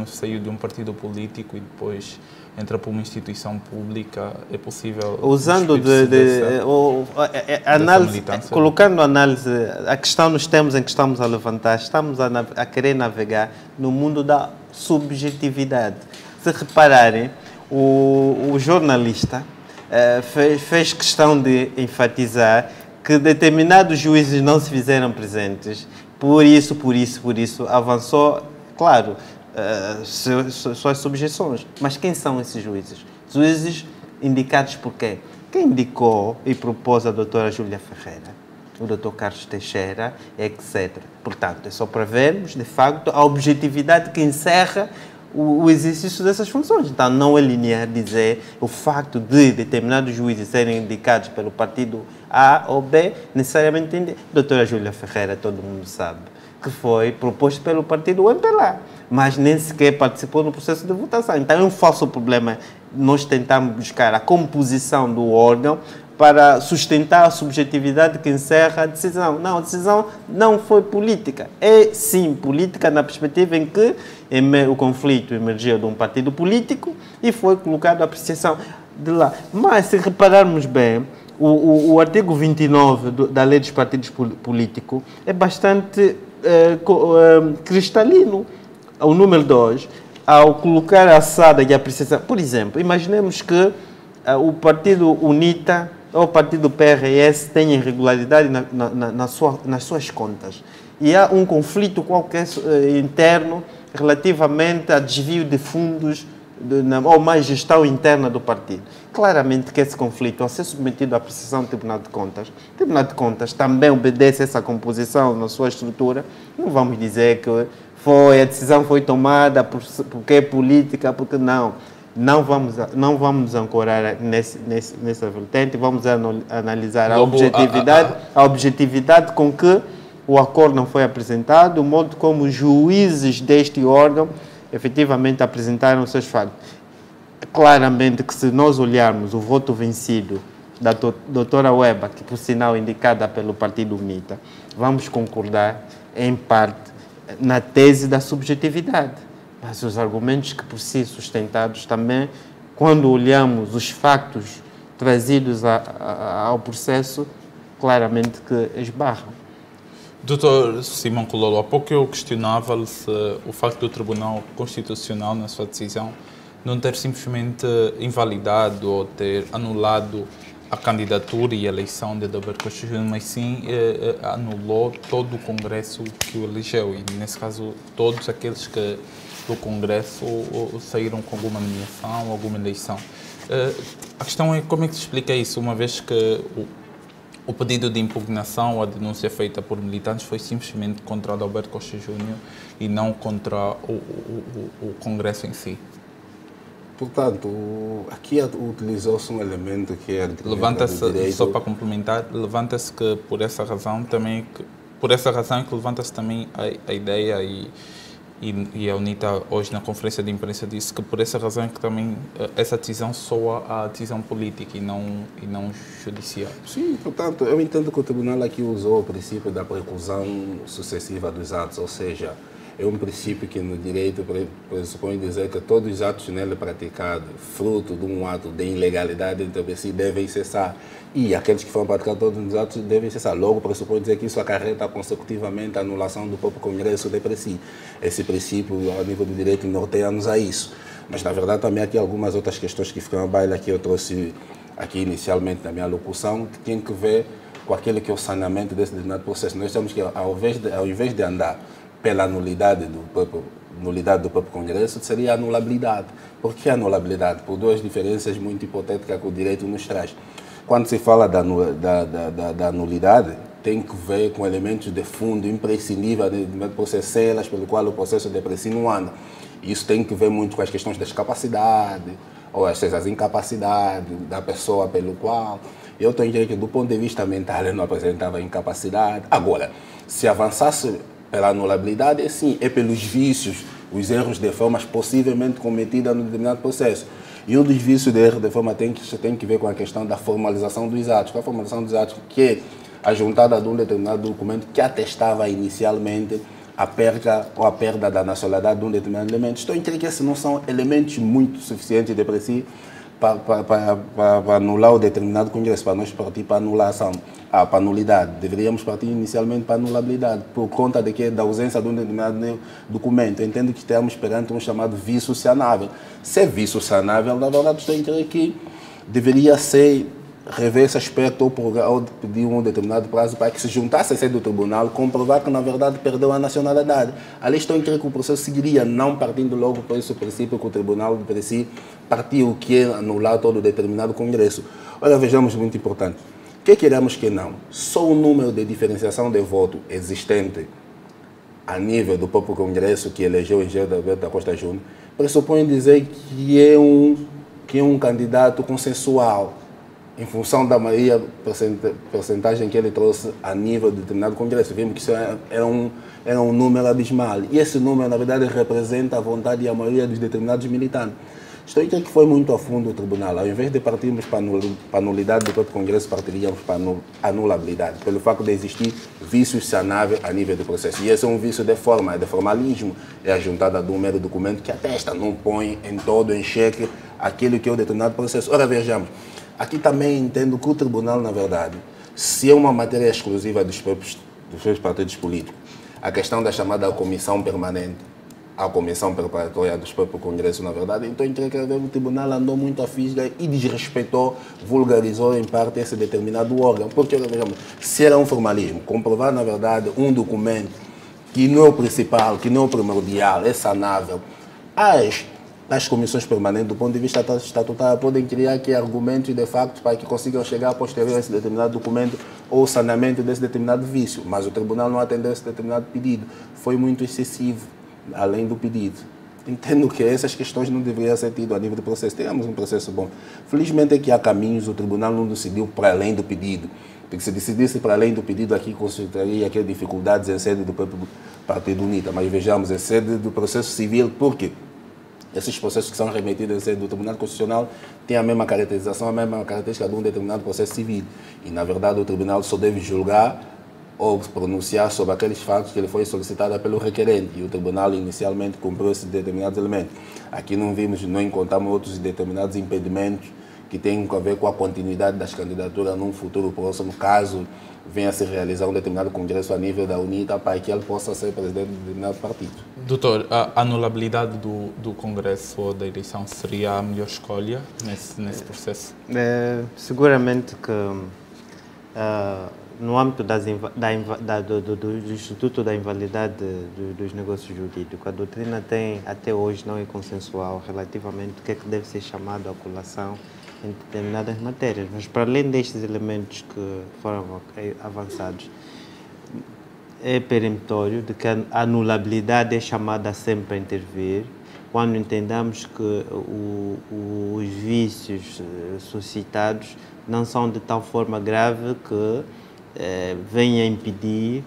S1: saiu de um partido político e depois entra para uma instituição pública, é possível...
S12: Usando análise, colocando análise, a questão nos termos em que estamos a levantar, estamos a querer navegar no mundo da subjetividade. Se repararem, o jornalista fez questão de enfatizar que determinados juízes não se fizeram presentes. Por isso, avançou, claro, suas subjeções. Mas quem são esses juízes? Juízes indicados por quê? Quem indicou e propôs a doutora Júlia Ferreira? O doutor Carlos Teixeira, etc. Portanto, é só para vermos, de facto, a objetividade que encerra o exercício dessas funções. Então, não é linear dizer o facto de determinados juízes serem indicados pelo partido A ou B, necessariamente. Doutora Júlia Ferreira, todo mundo sabe, que foi proposto pelo partido MPLA, mas nem sequer participou no processo de votação. Então, é um falso problema nós tentarmos buscar a composição do órgão para sustentar a subjetividade que encerra a decisão. Não, a decisão não foi política. É, sim, política na perspectiva em que o conflito emergiu de um partido político e foi colocado a apreciação de lá. Mas, se repararmos bem, o artigo 29 da Lei dos Partidos Políticos é bastante cristalino. O número 2, ao colocar a alçada e a apreciação... Por exemplo, imaginemos que o partido UNITA ou o partido PRS tem irregularidade nas suas contas. E há um conflito qualquer interno relativamente a desvio de fundos ou mais gestão interna do partido. Claramente que esse conflito, ao ser submetido à apreciação do Tribunal de Contas, o Tribunal de Contas também obedece essa composição na sua estrutura. Não vamos dizer que a decisão foi tomada porque é política, porque não. Não vamos ancorar nessa vertente, vamos analisar a objetividade com que o acordo não foi apresentado, o modo como os juízes deste órgão efetivamente apresentaram os seus factos. Claramente que se nós olharmos o voto vencido da doutora Weba, que por sinal indicada pelo Partido UNITA, vamos concordar em parte na tese da subjetividade. Mas os argumentos que por si sustentados também, quando olhamos os factos trazidos ao processo, claramente que esbarram.
S1: Doutor Simão Cololo, há pouco eu questionava-lhe se o facto do Tribunal Constitucional, na sua decisão, não ter simplesmente invalidado ou ter anulado a candidatura e a eleição de Adalberto Costa Júnior, mas sim anulou todo o Congresso que o elegeu e, nesse caso, todos aqueles que do Congresso saíram com alguma nomeação, alguma eleição. A questão é como é que se explica isso, uma vez que o pedido de impugnação ou a denúncia feita por militantes foi simplesmente contra Adalberto Costa Júnior e não contra o Congresso em si.
S3: Portanto, aqui utilizou-se um elemento que é...
S1: Levanta-se, só para complementar, levanta-se que por essa razão também, que levanta-se também a ideia e a UNITA hoje na conferência de imprensa disse que por essa razão é que também essa decisão soa a decisão política e não judicial.
S3: Sim, portanto, eu entendo que o tribunal aqui usou o princípio da preclusão sucessiva dos atos, ou seja, é um princípio que no direito pressupõe dizer que todos os atos nele praticados, fruto de um ato de ilegalidade entre si, devem cessar. E aqueles que foram praticados todos os atos devem cessar. Logo, pressupõe dizer que isso acarreta consecutivamente a anulação do próprio Congresso de si. Esse princípio, ao nível do direito, norteia-nos a isso. Mas, na verdade, também aqui algumas outras questões que ficam à baila, que eu trouxe aqui inicialmente na minha locução, que tem que ver com aquele que é o saneamento desse determinado processo. Nós temos que, ao invés de andar pela nulidade do próprio Congresso, seria a anulabilidade. Por que a anulabilidade? Por duas diferenças muito hipotéticas que o direito nos traz. Quando se fala da nulidade, tem que ver com elementos de fundo imprescindíveis do processo, celas pelo qual o processo de si não anda. Isso tem que ver muito com as questões da discapacidade, ou as incapacidades da pessoa pelo qual... Eu estou entendendo que, do ponto de vista mental, ele não apresentava incapacidade. Agora, se avançasse pela anulabilidade, sim, é pelos vícios, os erros de formas possivelmente cometidas no determinado processo. E um dos vícios de erro de forma tem que ver com a questão da formalização dos atos. A formalização dos atos, que é a juntada de um determinado documento que atestava inicialmente a perda da nacionalidade de um determinado elemento. Estou a entender que esses não são elementos muito suficientes de si para anular o determinado Congresso, para nós partir para a anulação, para a nulidade. Deveríamos partir inicialmente para a anulabilidade, por conta da ausência de um determinado documento. Eu entendo que estamos perante um chamado vício sanável. Se é vício sanável, na verdade, estou a entender que deveria ser rever esse aspecto ou pedir um determinado prazo para que se juntasse a sede do tribunal, comprovar que, na verdade, perdeu a nacionalidade. Ali estou a entender que o processo seguiria, não partindo logo por esse princípio que o tribunal de si partiu, que é anular todo determinado Congresso. Olha, vejamos, muito importante. O que queremos que não? Só o número de diferenciação de voto existente a nível do próprio Congresso que elegeu o engenheiro Alberto da Costa Júnior pressupõe dizer que é um candidato consensual, em função da maioria percentagem que ele trouxe a nível de determinado Congresso. Vimos que isso era um número abismal. E esse número, na verdade, representa a vontade e a maioria dos determinados militantes. Estou a dizer que foi muito a fundo o tribunal. Ao invés de partirmos para a nulidade do próprio Congresso, partiríamos para a anulabilidade, pelo facto de existir vícios sanáveis a nível do processo. E esse é um vício de forma, é de formalismo, é a juntada de um mero documento que atesta, não põe em xeque aquilo que é o determinado processo. Ora, vejamos. Aqui também entendo que o tribunal, na verdade, se é uma matéria exclusiva dos próprios partidos políticos, a questão da chamada comissão permanente, a comissão preparatória dos próprios Congressos, na verdade, então o tribunal andou muito à fisga e desrespeitou, vulgarizou em parte esse determinado órgão. Porque, vejamos, se era um formalismo, comprovar, na verdade, um documento que não é o principal, que não é o primordial, é sanável, as comissões permanentes, do ponto de vista estatutário, podem criar aqui argumentos de facto para que consigam chegar a posterior a esse determinado documento ou saneamento desse determinado vício. Mas o tribunal não atendeu esse determinado pedido. Foi muito excessivo, além do pedido. Entendo que essas questões não deveriam ser tidas a nível do processo. Temos um processo bom. Felizmente é que há caminhos, o tribunal não decidiu para além do pedido. Porque se decidisse para além do pedido, aqui consideraria aqui dificuldades em sede do próprio Partido UNITA. Mas vejamos, em sede do processo civil, por quê? Esses processos que são remetidos em sede do Tribunal Constitucional têm a mesma caracterização, a mesma característica de um determinado processo civil. E, na verdade, o tribunal só deve julgar ou pronunciar sobre aqueles fatos que ele foi solicitado pelo requerente. E o tribunal inicialmente cumpriu esses determinados elementos. Aqui não encontramos outros determinados impedimentos que têm a ver com a continuidade das candidaturas num futuro próximo, caso venha a se realizar um determinado congresso a nível da UNITA para que ele possa ser presidente de determinado partido.
S1: Doutor, a anulabilidade do congresso ou da eleição seria a melhor escolha nesse processo?
S12: Seguramente que no âmbito do Instituto da Invalidade dos Negócios Jurídicos, a doutrina até hoje não é consensual relativamente ao que é que deve ser chamado a colação em determinadas matérias, mas para além destes elementos que foram avançados, é peremptório de que a anulabilidade é chamada sempre a intervir quando entendamos que os vícios suscitados não são de tal forma grave que venha impedir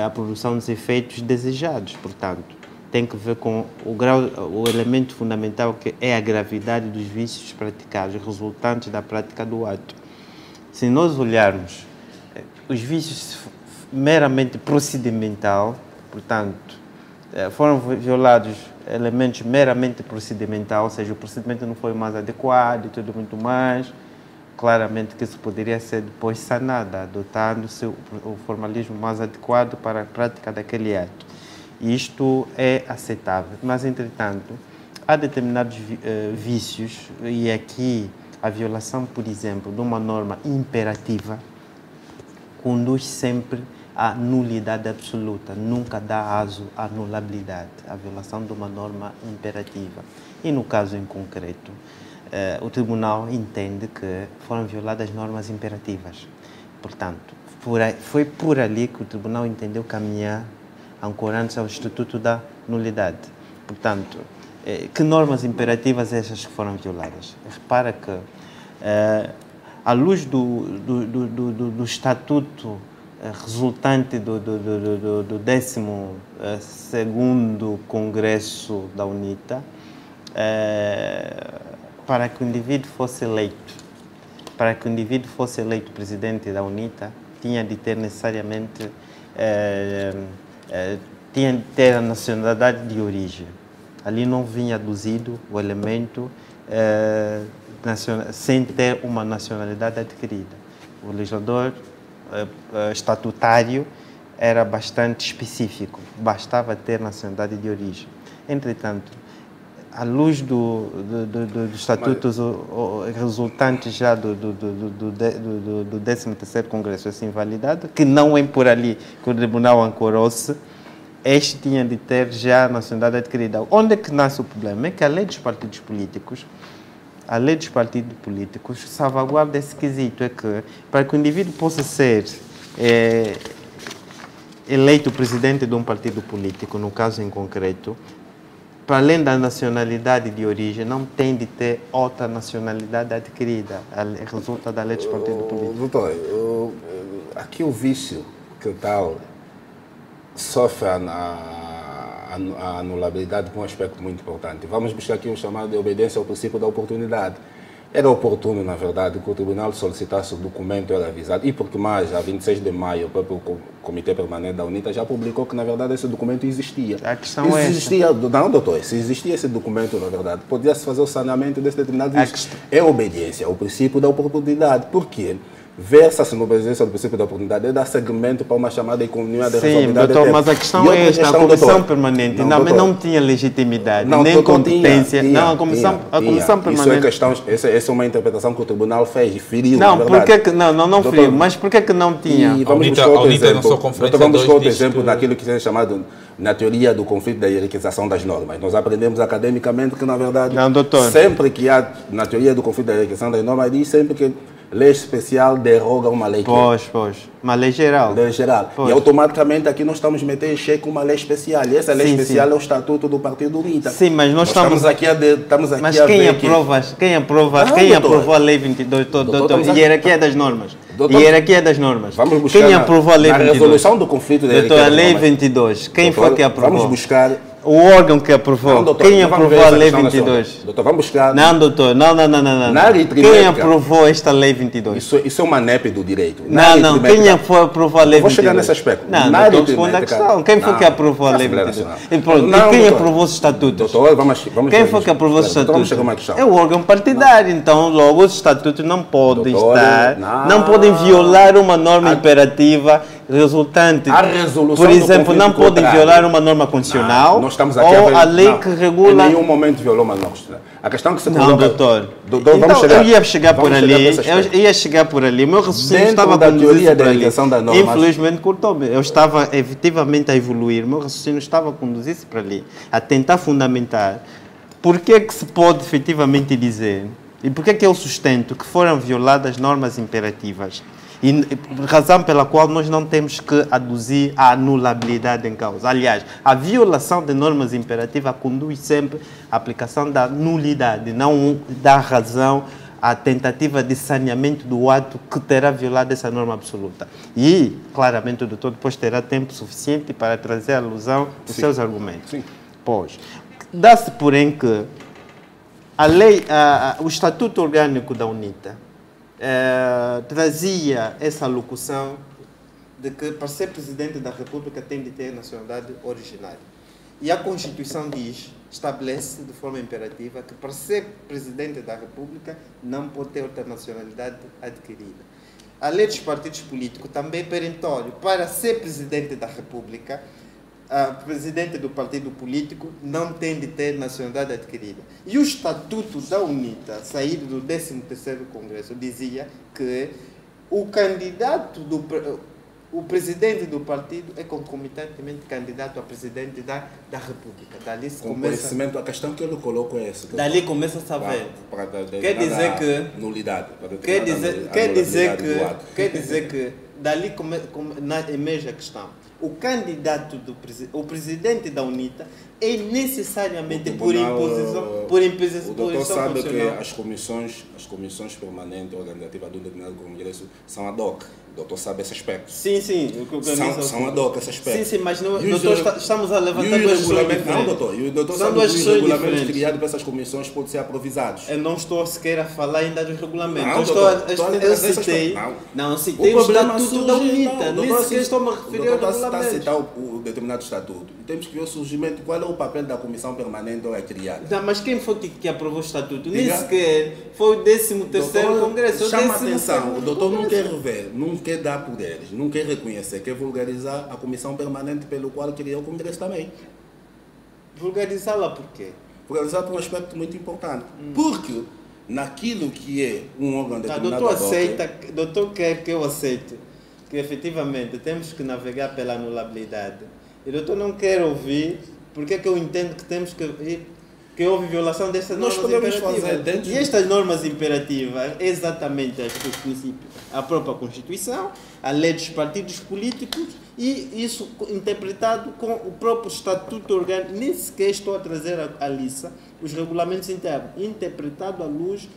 S12: a produção dos efeitos desejados. Portanto, tem que ver com o elemento fundamental, que é a gravidade dos vícios praticados, resultantes da prática do ato. Se nós olharmos os vícios meramente procedimental, portanto, foram violados elementos meramente procedimental, ou seja, o procedimento não foi mais adequado e tudo muito mais. Claramente que isso poderia ser depois sanado, adotando-se o formalismo mais adequado para a prática daquele ato. Isto é aceitável, mas, entretanto, há determinados vícios, e aqui a violação, por exemplo, de uma norma imperativa conduz sempre à nulidade absoluta, nunca dá aso à anulabilidade, a violação de uma norma imperativa. E no caso em concreto, o Tribunal entende que foram violadas normas imperativas. Portanto, foi por ali que o Tribunal entendeu caminhar, ancorando-se ao Estatuto da Nulidade. Portanto, que normas imperativas essas que foram violadas? Repara que, à luz do Estatuto resultante do 12º Congresso da UNITA, para que o indivíduo fosse eleito, presidente da UNITA, tinha de ter necessariamente tinha de ter a nacionalidade de origem. Ali não vinha aduzido o elemento sem ter uma nacionalidade adquirida. O legislador estatutário era bastante específico, bastava ter nacionalidade de origem. Entretanto, à luz dos estatutos resultantes já do 13º Congresso, essa invalidade, que não é por ali que o Tribunal ancorou-se, este tinha de ter já a nacionalidade adquirida. Onde é que nasce o problema? É que a lei dos partidos políticos, salvaguarda esse quesito, é que para que o indivíduo possa ser eleito presidente de um partido político, no caso em concreto, para além da nacionalidade de origem, não tem de ter outra nacionalidade adquirida. Resulta da lei dos partidos políticos.
S3: Doutor, aqui o vício que tal sofre a anulabilidade com um aspecto muito importante. Vamos buscar aqui o chamado de obediência ao princípio da oportunidade. Era oportuno, na verdade, que o Tribunal solicitasse o documento, era avisado. E porque mais, a 26 de maio, o próprio Comitê Permanente da UNITA já publicou que, na verdade, esse documento existia.
S12: A questão
S3: existia, não, doutor, se existia esse documento, na verdade, podia-se fazer o saneamento desse determinado vício. É obediência ao princípio da oportunidade. Por quê? Versa-se no obediência ao princípio da oportunidade, é dar segmento para uma chamada economia de responsabilidade.
S12: Sim, doutor, mas a questão é esta, a Comissão Permanente não tinha legitimidade, nem competência. Não, a Comissão Permanente...
S3: Essa é uma interpretação que o Tribunal fez e feriu,
S12: não, não feriu, mas por que não tinha?
S3: E vamos buscar outro exemplo daquilo que é chamado na teoria do conflito da hierarquização das normas. Nós aprendemos academicamente que, na verdade, sempre que há, na teoria do conflito da hierarquização das normas, diz sempre que lei especial derroga uma lei.
S12: Uma lei geral.
S3: Lei geral. E automaticamente aqui nós estamos metendo em xeque uma lei especial. E essa lei especial é o Estatuto do Partido UNITA.
S12: Sim, mas nós estamos
S3: aqui a
S12: mas quem aprovou a lei 22? Doutor, hierarquia das normas. Hierarquia das normas.
S3: Vamos buscar
S12: quem aprovou a lei 22?
S3: A resolução do conflito da
S12: doutor, a lei 22. Quem foi que aprovou?
S3: Vamos buscar...
S12: O órgão que aprovou.
S3: Não, doutor,
S12: quem aprovou a lei 22?
S3: Doutor, vamos buscar...
S12: Não, doutor, não. Quem aprovou esta lei 22?
S3: Isso é uma NEP do direito.
S12: Não, quem aprovou a lei 22?
S3: Vou chegar nesse aspecto.
S12: Não, doutor, responda a questão. Quem foi que aprovou a lei 22? E quem aprovou os estatutos?
S3: Doutor, vamos
S12: quem foi que aprovou os estatutos?
S3: Vamos chegar a uma questão.
S12: É o órgão partidário, então logo os estatutos não podem não podem violar uma norma imperativa resultante.
S3: A resolução
S12: por exemplo, não podem violar uma norma constitucional ou a lei que regula...
S3: Em nenhum momento violou uma norma constitucional. A questão que você
S12: coloca... Não, doutor.
S3: Vamos chegar.
S12: Eu ia chegar por ali. O meu raciocínio estava a conduzir por ali. Infelizmente cortou-me. Eu estava efetivamente a evoluir. O meu raciocínio estava a conduzir-se para ali. A tentar fundamentar por que é que se pode efetivamente dizer e por que é que eu sustento que foram violadas normas imperativas. E razão pela qual nós não temos que aduzir a anulabilidade em causa. Aliás, a violação de normas imperativas conduz sempre à aplicação da nulidade, não dá razão à tentativa de saneamento do ato que terá violado essa norma absoluta. E, claramente, o doutor depois terá tempo suficiente para trazer a alusão dos seus argumentos.
S3: Sim.
S12: Pois, dá-se, porém, que a lei, o Estatuto Orgânico da UNITA trazia essa locução de que para ser Presidente da República tem de ter nacionalidade originária. E a Constituição estabelece de forma imperativa que para ser Presidente da República não pode ter outra nacionalidade adquirida. A lei dos partidos políticos também é perentório. Para ser Presidente da República, Presidente do partido político não tem de ter nacionalidade adquirida. E o Estatuto da UNITA, saído do 13º Congresso, dizia que o candidato o presidente do partido é concomitantemente candidato a presidente da República. Dali se começa...
S3: A questão que eu coloco é essa.
S12: Dali começa a saber. Quer dizer que...
S3: Nulidade.
S12: Quer dizer que dali emerge a questão. O candidato o presidente da UNITA é necessariamente por imposição.
S3: O doutor sabe que as comissões permanentes organizativas de um determinado congresso são ad hoc. O doutor sabe esse aspecto.
S12: Sim.
S3: São ad hoc esse aspecto.
S12: Sim, mas doutor, estamos a levantar duas questões diferentes.
S3: Não, doutor. E o doutor sabe que os regulamentos criados para essas comissões podem ser aprovisados.
S12: Eu não estou sequer a falar ainda dos regulamentos.
S3: Eu
S12: citei o Estatuto da UNITA. Nem sequer estou a referir ao regulamento.
S3: Está a citar o determinado estatuto. Temos que ver o surgimento, qual é o papel da comissão permanente ou é criada.
S12: Não, mas quem foi que aprovou o estatuto? Nem sequer foi o 13º Congresso.
S3: Chama a atenção, o doutor não quer ver, não quer dar poderes, não quer reconhecer, quer vulgarizar a comissão permanente pelo qual criou o Congresso também.
S12: Vulgarizá-la por quê?
S3: Vulgarizar por um aspecto muito importante. Porque naquilo que é um órgão determinado...
S12: Doutor quer que eu aceite que efetivamente temos que navegar pela anulabilidade. E o doutor não quer ouvir porque é que eu entendo que temos que houve violação destas normas imperativas. E estas normas imperativas, exatamente os princípios, a própria Constituição, a lei dos partidos políticos e isso interpretado com o próprio Estatuto Orgânico. Nem sequer estou a trazer à lista os regulamentos internos, interpretado à luz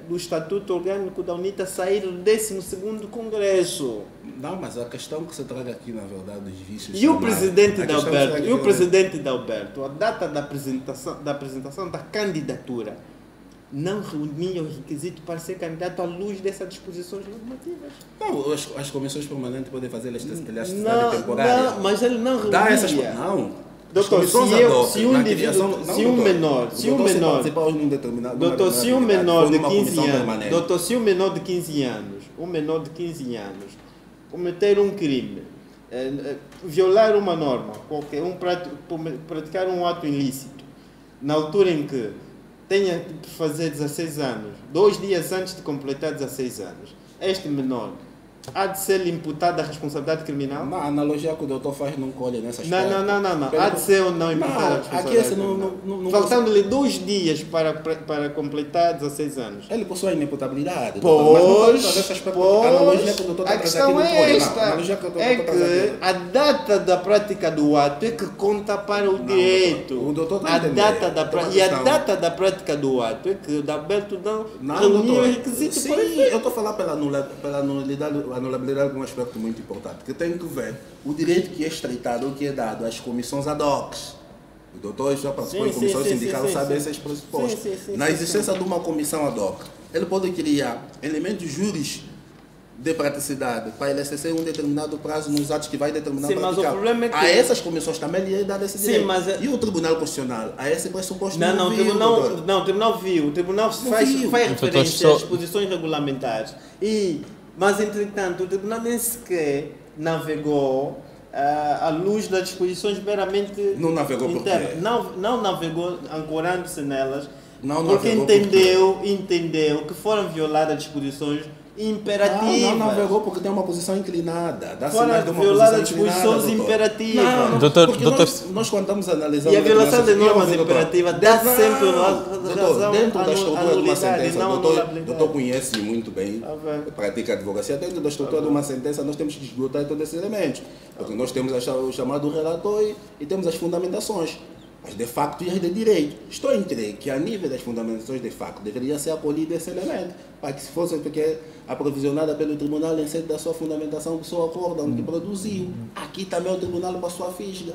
S12: do Estatuto Orgânico da UNITA sair do 12º Congresso.
S3: Não, mas a questão que se traga aqui, na verdade, dos vícios...
S12: E o presidente de Alberto, a data da apresentação da candidatura, não reunia o requisito para ser candidato à luz dessas disposições normativas.
S3: Não, as comissões permanentes podem fazer elasticidade temporária.
S12: Não, mas ele não reunia.
S3: Dá essas... Não.
S12: Doutor, se um menor de 15 anos cometer um crime, violar uma norma, praticar um ato ilícito, na altura em que tenha que fazer 16 anos, 2 dias antes de completar 16 anos, este menor há de ser imputado a responsabilidade criminal?
S3: Não, a analogia que o doutor faz não colhe nessa
S12: história. Não. Há de ser ou não imputado a responsabilidade criminal? Faltando-lhe 2 dias para completar 16 anos.
S3: Ele possui a inimputabilidade.
S12: A questão é esta. É que a data da prática do ato é que conta para o direito. A data da prática do ato é que o Alberto não reunia o requisito para isso.
S3: Eu estou a falar pela anulabilidade de um aspecto muito importante, que tem que ver o direito que é estreitado ou que é dado às comissões ad hoc. O doutor já participou em comissão sindical, sabe esses pressupostos. Na existência de uma comissão ad hoc, ele pode criar elementos juros de praticidade para ele exercer um determinado prazo nos atos que vai determinar
S12: mas o problema é que...
S3: a essas comissões também lhe é dado esse direito. E o Tribunal Constitucional, a esse pressuposto
S12: o Tribunal viu. O Tribunal faz referência às disposições regulamentares. Mas, entretanto, o Tribunal nem sequer navegou à luz das disposições meramente
S3: não navegou internas.
S12: Não navegou ancorando-se nelas, porque entendeu que foram violadas disposições imperativas.
S3: Não navegou porque tem uma posição inclinada.
S12: Foram violadas disposições imperativas.
S3: Nós quando estamos analisando...
S12: E a violação de normas imperativas dá sempre razão
S3: dentro da estrutura de uma sentença. O doutor conhece muito bem, pratica a advocacia. Dentro da estrutura de uma sentença nós temos que esgotar todos esses elementos. Porque nós temos o chamado relatório e temos as fundamentações. Mas de facto e de direito. Estou a entender que a nível das fundamentações de facto deveria ser acolhido esse elemento, para que se fosse aprovisionada pelo tribunal em sede da sua fundamentação do seu acórdão que produziu. Aqui também o tribunal passou a fisga.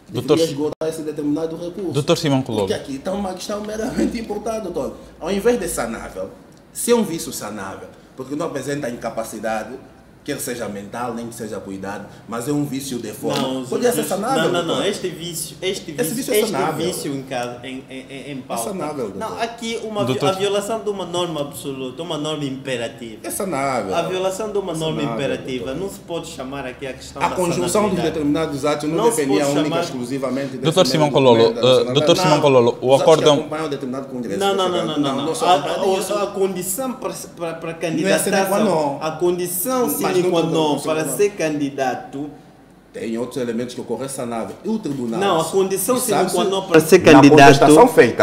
S3: Deveria esgotar esse determinado recurso.
S1: Doutor Simão Colobo.
S3: Porque aqui está uma questão meramente importante, doutor. Ao invés de sanável, se é um vício sanável, porque não apresenta incapacidade, quer seja mental, nem que seja cuidado, mas é um vício de forma.
S13: Não,
S3: poderia ser sanável.
S13: Não, este vício
S3: é sanável.
S13: em pauta.
S3: É sanável, doutor.
S13: Não, aqui
S1: doutor,
S13: a violação de uma norma absoluta, uma norma imperativa.
S3: É sanável.
S13: A violação de uma norma
S3: sanável,
S13: imperativa
S3: doutor.
S13: não se pode chamar aqui a questão
S3: a
S13: da
S3: conjunção de determinados atos não dependia única exclusivamente
S1: Doutor Simão Cololo, doutor Simão Cololo, o acórdão...
S3: acompanham determinado congresso.
S13: Não. A condição para candidatar, a condição sine qua non para ser candidato.
S3: Tem outros elementos que ocorrem sanável. E o tribunal...
S13: Não, a condição sine qua non
S12: para ser candidato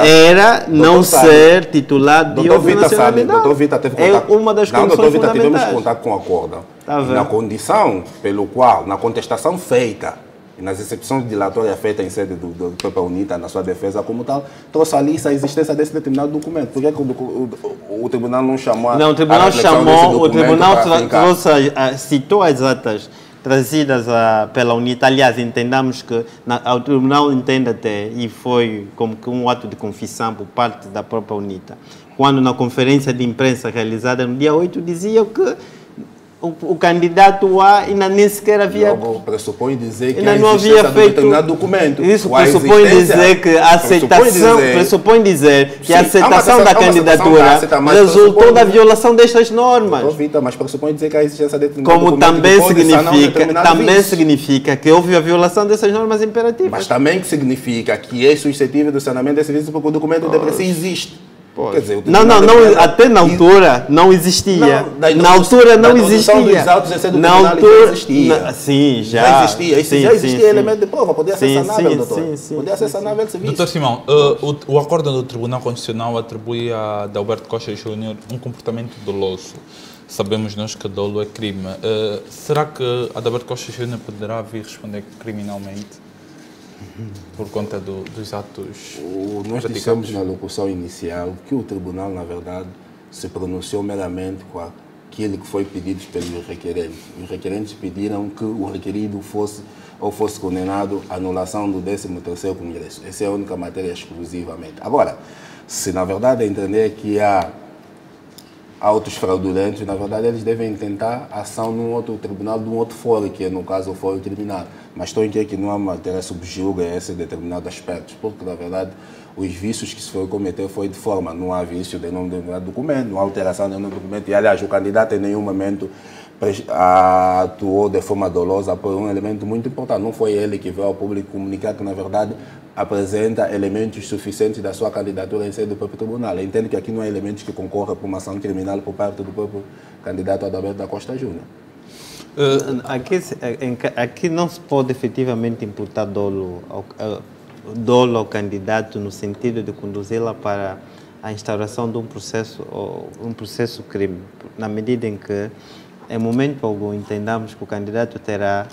S12: era não ser titular de outra nacionalidade.
S3: Doutor Vita teve contato.
S12: É uma das condições
S3: doutor Vita, tivemos
S12: fundamentais.
S3: contato com o acórdão. Na condição pelo qual, na contestação feita, e nas excepções dilatórias feitas em sede do própria UNITA, na sua defesa como tal, trouxe ali a existência desse determinado documento. Por que o tribunal não chamou
S12: Não, o tribunal chamou, o tribunal citou as atas trazidas pela UNITA. Aliás, entendamos que o tribunal entende até, e foi como que um ato de confissão por parte da própria UNITA, quando na conferência de imprensa realizada no dia 8 dizia que o candidato A ainda nem sequer havia...
S3: Logo, pressupõe dizer que
S12: ainda não havia feito
S3: determinado documento.
S12: Isso pressupõe dizer que a aceitação... Pressupõe dizer que a aceitação da candidatura resultou da violação destas normas.
S3: Mas pressupõe dizer que a existência de determinado
S12: como também significa que houve a violação dessas normas imperativas.
S3: Mas também significa que é suscetível do sanamento desse serviço porque o documento de pressa existe. Quer dizer,
S12: até na altura não existia. Na altura não existia.
S3: Na altura,
S12: sim,
S3: já existia elemento de prova, podia ser sanável, doutor. Podia ser sanável esse vício.
S1: Doutor Simão, o acórdão do Tribunal Constitucional atribui a Adalberto Costa Júnior um comportamento doloso. Sabemos nós que dolo é crime. Será que Adalberto Costa Júnior poderá vir responder criminalmente por conta dos atos?
S3: Nós dissemos na locução inicial que o tribunal, na verdade, se pronunciou meramente com aquilo que foi pedido pelos requerentes. Os requerentes pediram que o requerido fosse condenado à anulação do 13º Congresso. Essa é a única matéria exclusivamente. Agora, se na verdade entender que há autos fraudulentos, na verdade eles devem tentar ação num outro tribunal, de um outro fórum, que é no caso o fórum criminal. Mas estou em que não há matéria subjuga esse determinado aspecto, porque na verdade os vícios que se foi cometer foi de forma, não há vício de nenhum determinado documento, não há alteração de nenhum documento, e aliás o candidato em nenhum momento atuou de forma dolosa por um elemento muito importante. Não foi ele que veio ao público comunicar que na verdade apresenta elementos suficientes da sua candidatura em sede do próprio tribunal. Eu entendo que aqui não há elementos que concorram para uma ação criminal por parte do próprio candidato Adalberto da Costa Júnior.
S12: Aqui não se pode efetivamente imputar dolo ao candidato no sentido de conduzi-la para a instauração de um processo crime, na medida em que, em momento algum, entendamos que o candidato terá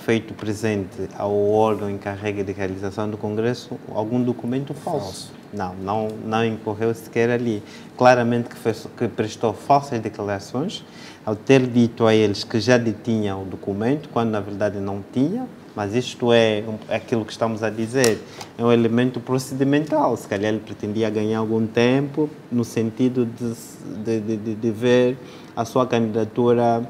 S12: feito presente ao órgão encarregue de realização do Congresso algum documento falso. Não incorreu sequer ali. Claramente que prestou falsas declarações ao ter dito a eles que já detinha o documento, quando na verdade não tinha. Mas isto é aquilo que estamos a dizer, é um elemento procedimental. Se calhar ele pretendia ganhar algum tempo no sentido de ver a sua candidatura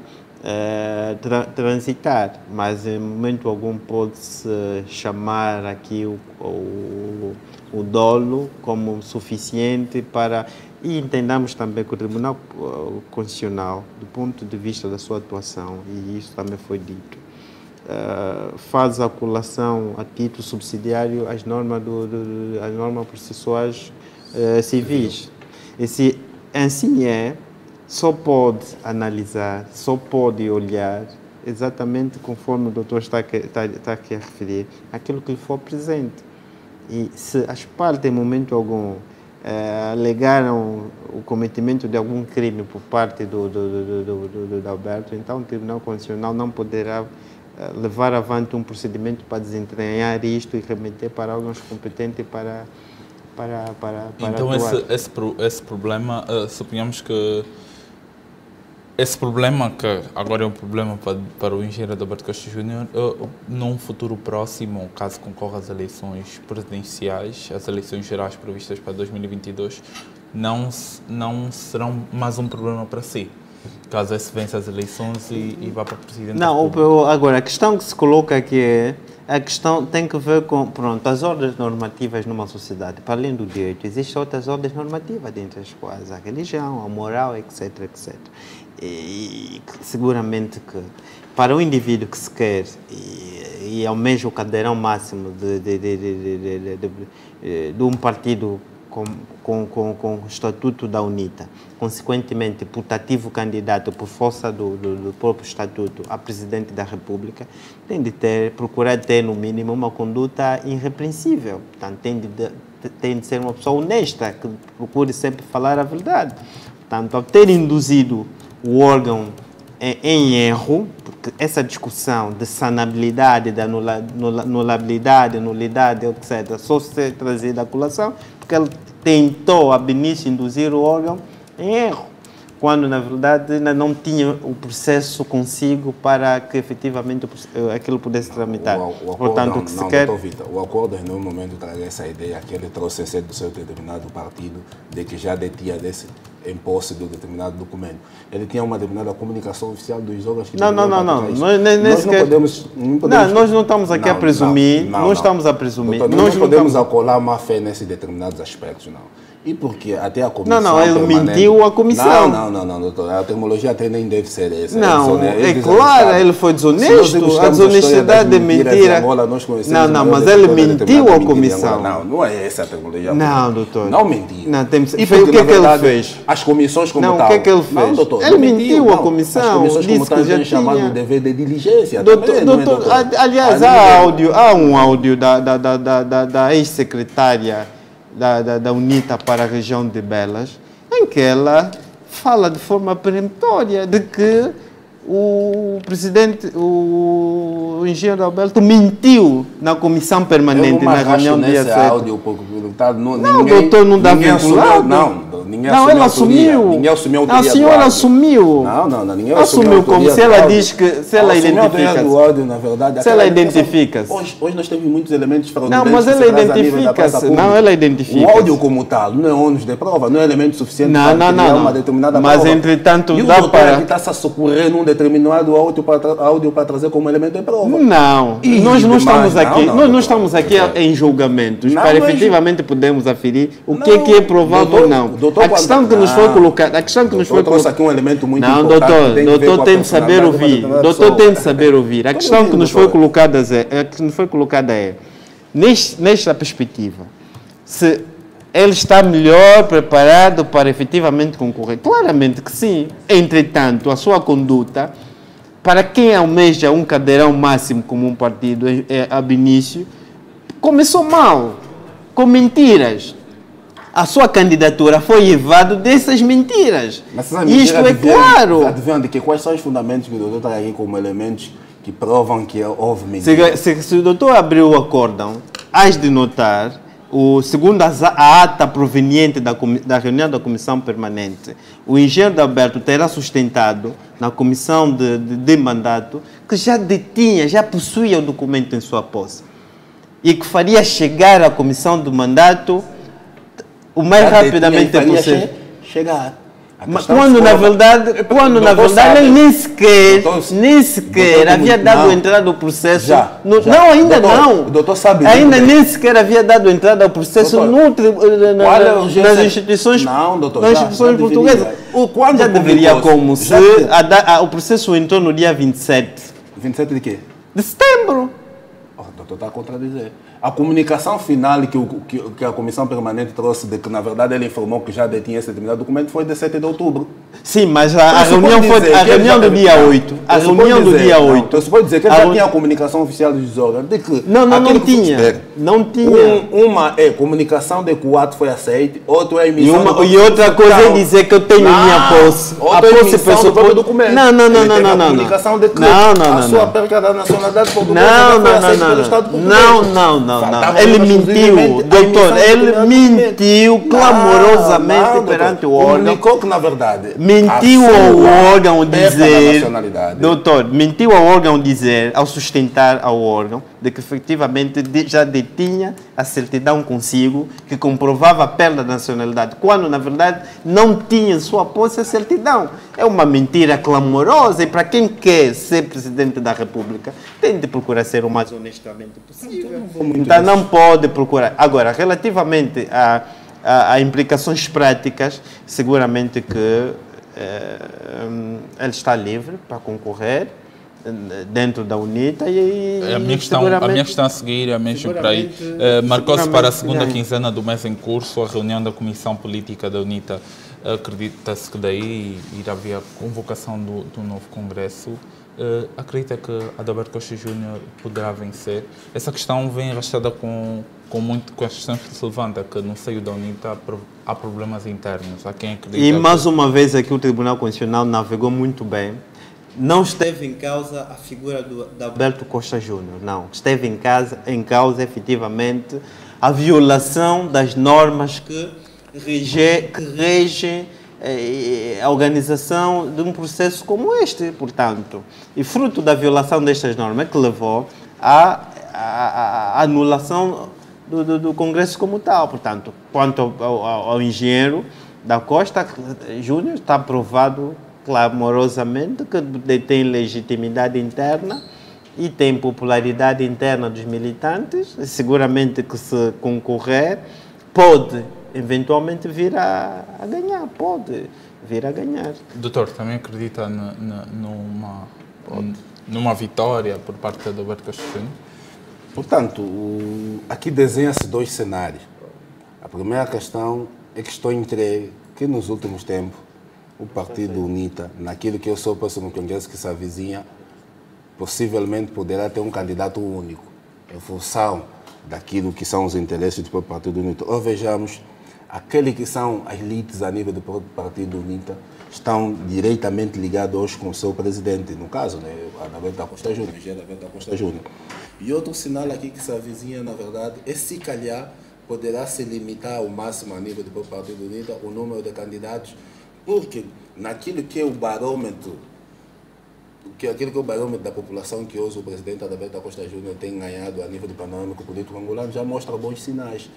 S12: transitar, mas em momento algum pode-se chamar aqui o dolo como suficiente para... E entendamos também que o Tribunal Constitucional, do ponto de vista da sua atuação, e isso também foi dito, faz a colação a título subsidiário às normas processuais civis. E se assim só pode analisar, só pode olhar exatamente conforme o doutor está aqui a referir, aquilo que lhe for presente. E se as partes, em momento algum, alegaram o cometimento de algum crime por parte do Adalberto, então o Tribunal Constitucional não poderá levar avante um procedimento para desentranhar isto e remeter para órgãos competentes para
S1: então esse problema, suponhamos que esse problema, que agora é um problema para o engenheiro Adalberto Costa Júnior, num futuro próximo, caso concorra às eleições presidenciais, as eleições gerais previstas para 2022, não serão mais um problema para si. caso esse vença as eleições e vá para o Presidente
S12: da
S1: República?
S12: Não, agora, a questão que se coloca aqui é, a questão tem que ver com, pronto, as ordens normativas numa sociedade. Para além do direito, existem outras ordens normativas, dentre as quais a religião, a moral, etc, etc. E seguramente que para o indivíduo que se quer e almeja o cadeirão máximo de um partido com o estatuto da UNITA, consequentemente putativo candidato por força do próprio estatuto a presidente da República, tem de procurar ter no mínimo uma conduta irrepreensível. Portanto, tem de ser uma pessoa honesta, que procure sempre falar a verdade. Portanto, ao ter induzido o órgão em erro, porque essa discussão de sanabilidade, da nulabilidade, nulidade, etc., só ser trazida à colação, porque ele tentou, a Benício, induzir o órgão em erro, quando, na verdade, ainda não tinha o processo consigo para que, efetivamente, aquilo pudesse tramitar. Portanto, o que se quer...
S3: O acordo, em nenhum momento, traz essa ideia que ele trouxe do seu determinado partido, de que já detinha em posse do determinado documento. Ele tinha uma determinada comunicação oficial dos órgãos que... Não.
S12: Nós não estamos aqui a presumir. Não estamos a presumir.
S3: Doutor, nós não podemos acolar má fé nesses determinados aspectos, não. E porque até a comissão...
S12: ele mentiu a comissão.
S3: Não, doutor. A terminologia até nem deve ser essa.
S12: Não, é claro, ele foi desonesto. A desonestidade de mentira. Mas ele mentiu à comissão.
S3: Não é essa a terminologia.
S12: Não, doutor.
S3: Não mentiu.
S12: E o que é que ele fez?
S3: As comissões como tal.
S12: Não, o que é que ele fez?
S3: Não, doutor.
S12: Ele mentiu à comissão.
S3: As comissões como tal têm chamado dever de diligência.
S12: Doutor, aliás, há um áudio da ex-secretária da UNITA para a região de Belas, em que ela fala de forma peremptória de que o presidente, o engenheiro Alberto, mentiu na comissão permanente na reunião do dia 7. Doutor, não dá vinculado. Ele assumiu.
S3: Ninguém assumiu a autoria.
S12: A senhora assumiu.
S3: Ninguém
S12: assumiu como se ela diz que, se ela identifica-se. Se ela identifica-se.
S3: Hoje nós temos muitos elementos fraudulentos.
S12: Não, mas ela identifica-se. Não, ela identifica-se.
S3: O áudio como tal não é ônus de prova, não é elemento suficiente para criar uma determinada prova.
S12: Mas, entretanto,
S3: e o doutor aqui está-se a socorrer num determinado áudio para trazer como elemento de prova.
S12: Não, nós não estamos aqui. Nós não estamos aqui em julgamentos para efetivamente podermos aferir o que é provável ou não. A questão que nos foi colocada,
S3: trouxe aqui um elemento muito
S12: importante. Não, doutor tem de saber ouvir. Doutor tem de saber ouvir. A questão que nos foi colocada é, nesta perspectiva, se ele está melhor preparado para efetivamente concorrer. Claramente que sim. Entretanto, a sua conduta, para quem almeja um cadeirão máximo como um partido, ab início, começou mal, com mentiras. A sua candidatura foi levada dessas mentiras.
S3: Mas isto é claro. Adivinham de que quais são os fundamentos que o doutor está aí como elementos que provam que houve mentiras?
S12: Se o doutor abriu o acórdão, hás de notar, segundo a ata proveniente da reunião da comissão permanente, o engenheiro Alberto terá sustentado na comissão de mandato que já possuía o documento em sua posse e que faria chegar à comissão do mandato o mais rapidamente possível. Quando na verdade ele nem sequer havia dado entrada ao processo. Ainda não.
S3: O doutor sabe.
S12: Ainda nem sequer havia dado entrada ao processo nas instituições portuguesas. Já deveria como se o processo entrou no dia 27.
S3: 27 de quê?
S12: De setembro.
S3: O doutor está a contradizer. A comunicação final que a Comissão Permanente trouxe, de que, na verdade, ele informou que já detinha esse determinado documento, foi de 7 de outubro.
S12: Sim, mas a reunião foi a reunião do dia 8. A reunião do dia 8.
S3: Então, você pode dizer que ele já tinha a comunicação oficial dos órgãos, de que...
S12: Não tinha. Não tinha.
S3: Uma é comunicação de que o ato foi aceito, outra é emissão...
S12: E outra coisa é dizer que eu tenho minha posse.
S3: A posse pessoal do próprio documento.
S12: Não.
S3: A comunicação de que a sua perca da nacionalidade portuguesa foi aceita pelo Estado português.
S12: Não. Ele mentiu, doutor. Ele mentiu clamorosamente perante o órgão.
S3: Comunicou que, na verdade,
S12: mentiu ao órgão dizer, doutor, mentiu ao órgão dizer, ao sustentar ao órgão, de que efetivamente já detinha a certidão consigo, que comprovava a perda da nacionalidade, quando na verdade não tinha em sua posse a certidão. É uma mentira clamorosa e para quem quer ser presidente da República, tem de procurar ser o mais honestamente possível. Então não pode procurar. Agora, relativamente a implicações práticas, seguramente que ele está livre para concorrer dentro da UNITA e
S1: a minha questão a seguir é mesmo para aí. Marcou-se para a segunda quinzena do mês em curso a reunião da Comissão Política da UNITA. Acredita-se que daí irá haver a convocação do novo Congresso. Acredita que Adalberto Costa Júnior poderá vencer? Essa questão vem arrastada com as questões que se levanta, que no seio da UNITA há problemas internos. Há quem acredita
S12: e mais uma vez aqui o Tribunal Constitucional navegou muito bem. Não esteve em causa a figura de Adalberto Costa Júnior, não. Esteve em causa efetivamente a violação das normas que regem a organização de um processo como este, portanto. E fruto da violação destas normas que levou à anulação do Congresso como tal. Portanto, quanto ao engenheiro da Costa Júnior, está provado clamorosamente que detém legitimidade interna e tem popularidade interna dos militantes. Seguramente que se concorrer, pode eventualmente vir a ganhar, pode vir a ganhar.
S1: Doutor, também acredita numa vitória por parte de Adalberto Costa Júnior?
S3: Portanto, aqui desenha-se dois cenários. A primeira questão é que estou entre que nos últimos tempos o partido UNITA, naquilo que eu sou próximo congresso que se avizinha, possivelmente poderá ter um candidato único, em função daquilo que são os interesses do próprio partido UNITA. Ou vejamos, aqueles que são as elites a nível do próprio partido UNITA estão diretamente ligados hoje com o seu presidente, no caso, né, Adalberto Costa Júnior, Adalberto Costa Júnior. E outro sinal aqui que se avizinha, na verdade, é se calhar poderá se limitar ao máximo a nível do próprio partido UNITA o número de candidatos, porque naquilo que é o barômetro, da população que hoje o presidente Adalberto Costa Júnior tem ganhado a nível do panorâmico político angolano, já mostra bons sinais.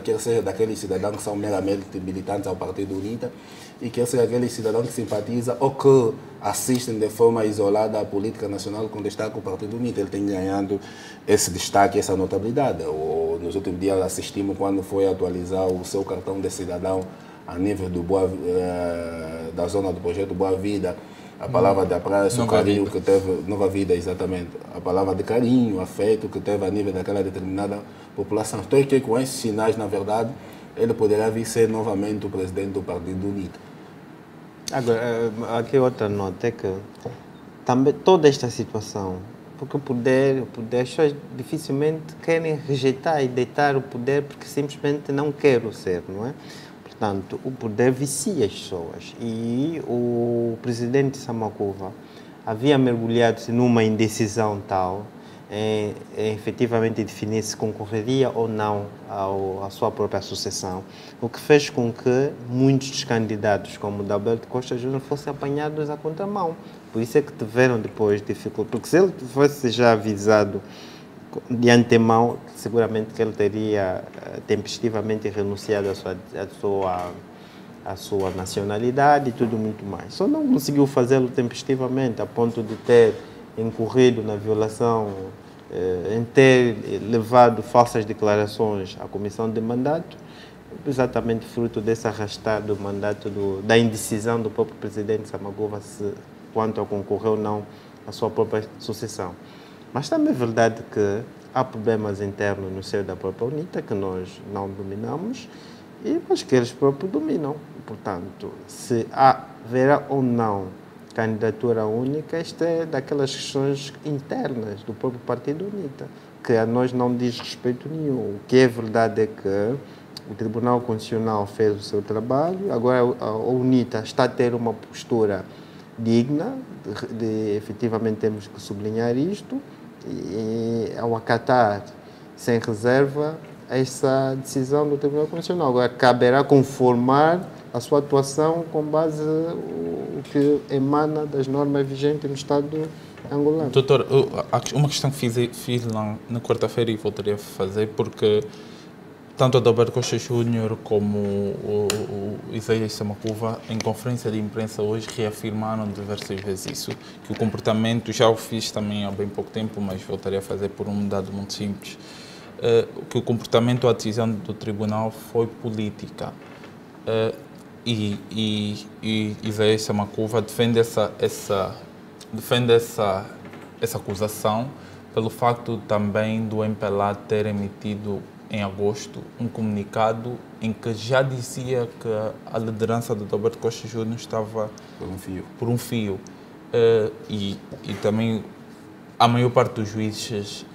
S3: Quer seja daqueles cidadãos que são meramente militantes ao partido UNITA e quer seja aqueles cidadãos que simpatizam ou que assistem de forma isolada à política nacional com destaque o partido UNITA. Ele tem ganhado esse destaque, essa notabilidade. Nos últimos dias assistimos quando foi atualizar o seu cartão de cidadão a nível da zona do projeto Boa Vida, a palavra de apreço, o carinho que teve, Nova Vida, exatamente, a palavra de carinho, afeto que teve a nível daquela determinada população. Estou aqui com esses sinais, na verdade, ele poderá vir ser novamente o presidente do Partido UNITA.
S12: Agora, aqui outra nota é que também toda esta situação, porque o poder, as pessoas dificilmente querem rejeitar e deitar o poder porque simplesmente não querem ser, não é? Portanto, o poder vicia as pessoas e o presidente Samakuva havia mergulhado-se numa indecisão tal em efetivamente definir se concorreria ou não à sua própria sucessão, o que fez com que muitos dos candidatos, como Adalberto Costa Júnior, fossem apanhados à contramão. Por isso é que tiveram depois dificuldade, porque se ele fosse já avisado de antemão, seguramente que ele teria tempestivamente renunciado à sua nacionalidade e tudo muito mais. Só não conseguiu fazê-lo tempestivamente, a ponto de ter incorrido na violação, em ter levado falsas declarações à comissão de mandato, exatamente fruto desse arrastar do mandato, da indecisão do próprio presidente Samakuva quanto a concorrer ou não à sua própria sucessão. Mas também é verdade que há problemas internos no seio da própria UNITA que nós não dominamos, mas que eles próprios dominam. Portanto, se haverá ou não candidatura única, esta é daquelas questões internas do próprio Partido UNITA, que a nós não diz respeito nenhum. O que é verdade é que o Tribunal Constitucional fez o seu trabalho, agora a UNITA está a ter uma postura digna, efetivamente temos que sublinhar isto, e ao acatar sem reserva essa decisão do Tribunal Constitucional. Agora caberá conformar a sua atuação com base o que emana das normas vigentes no Estado angolano.
S1: Doutor, uma questão que fiz lá na quarta-feira e voltaria a fazer, porque tanto o Adalberto Costa Júnior como o Isaías Samacuva, em conferência de imprensa hoje, reafirmaram diversas vezes isso, que o comportamento, já o fiz também há bem pouco tempo, mas voltaria a fazer por um dado muito simples, que o comportamento, a decisão do tribunal foi política. E Isaías Samacuva defende essa acusação pelo facto também do MPLA ter emitido em agosto um comunicado em que já dizia que a liderança do Adalberto Costa Júnior estava por um fio. E também a maior parte dos juízes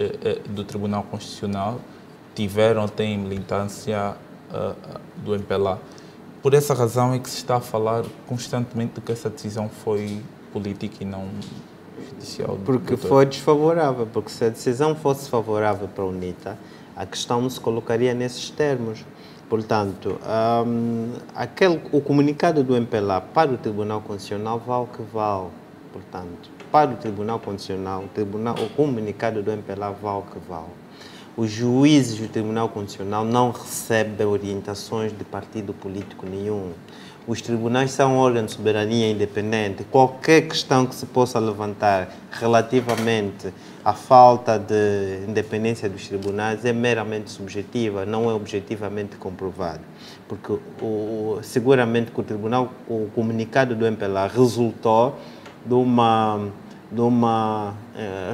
S1: do Tribunal Constitucional têm militância do MPLA. Por essa razão é que se está a falar constantemente de que essa decisão foi política e não judicial.
S12: Porque foi desfavorável, porque se a decisão fosse favorável para a UNITA, a questão não se colocaria nesses termos. Portanto, o comunicado do MPLA para o Tribunal Constitucional vale o que vale. Portanto, para o Tribunal Constitucional, o comunicado do MPLA vale o que vale. Os juízes do Tribunal Constitucional não recebem orientações de partido político nenhum. Os tribunais são órgãos de soberania independente. Qualquer questão que se possa levantar relativamente à falta de independência dos tribunais é meramente subjetiva, não é objetivamente comprovado. Porque seguramente que o comunicado do MPLA resultou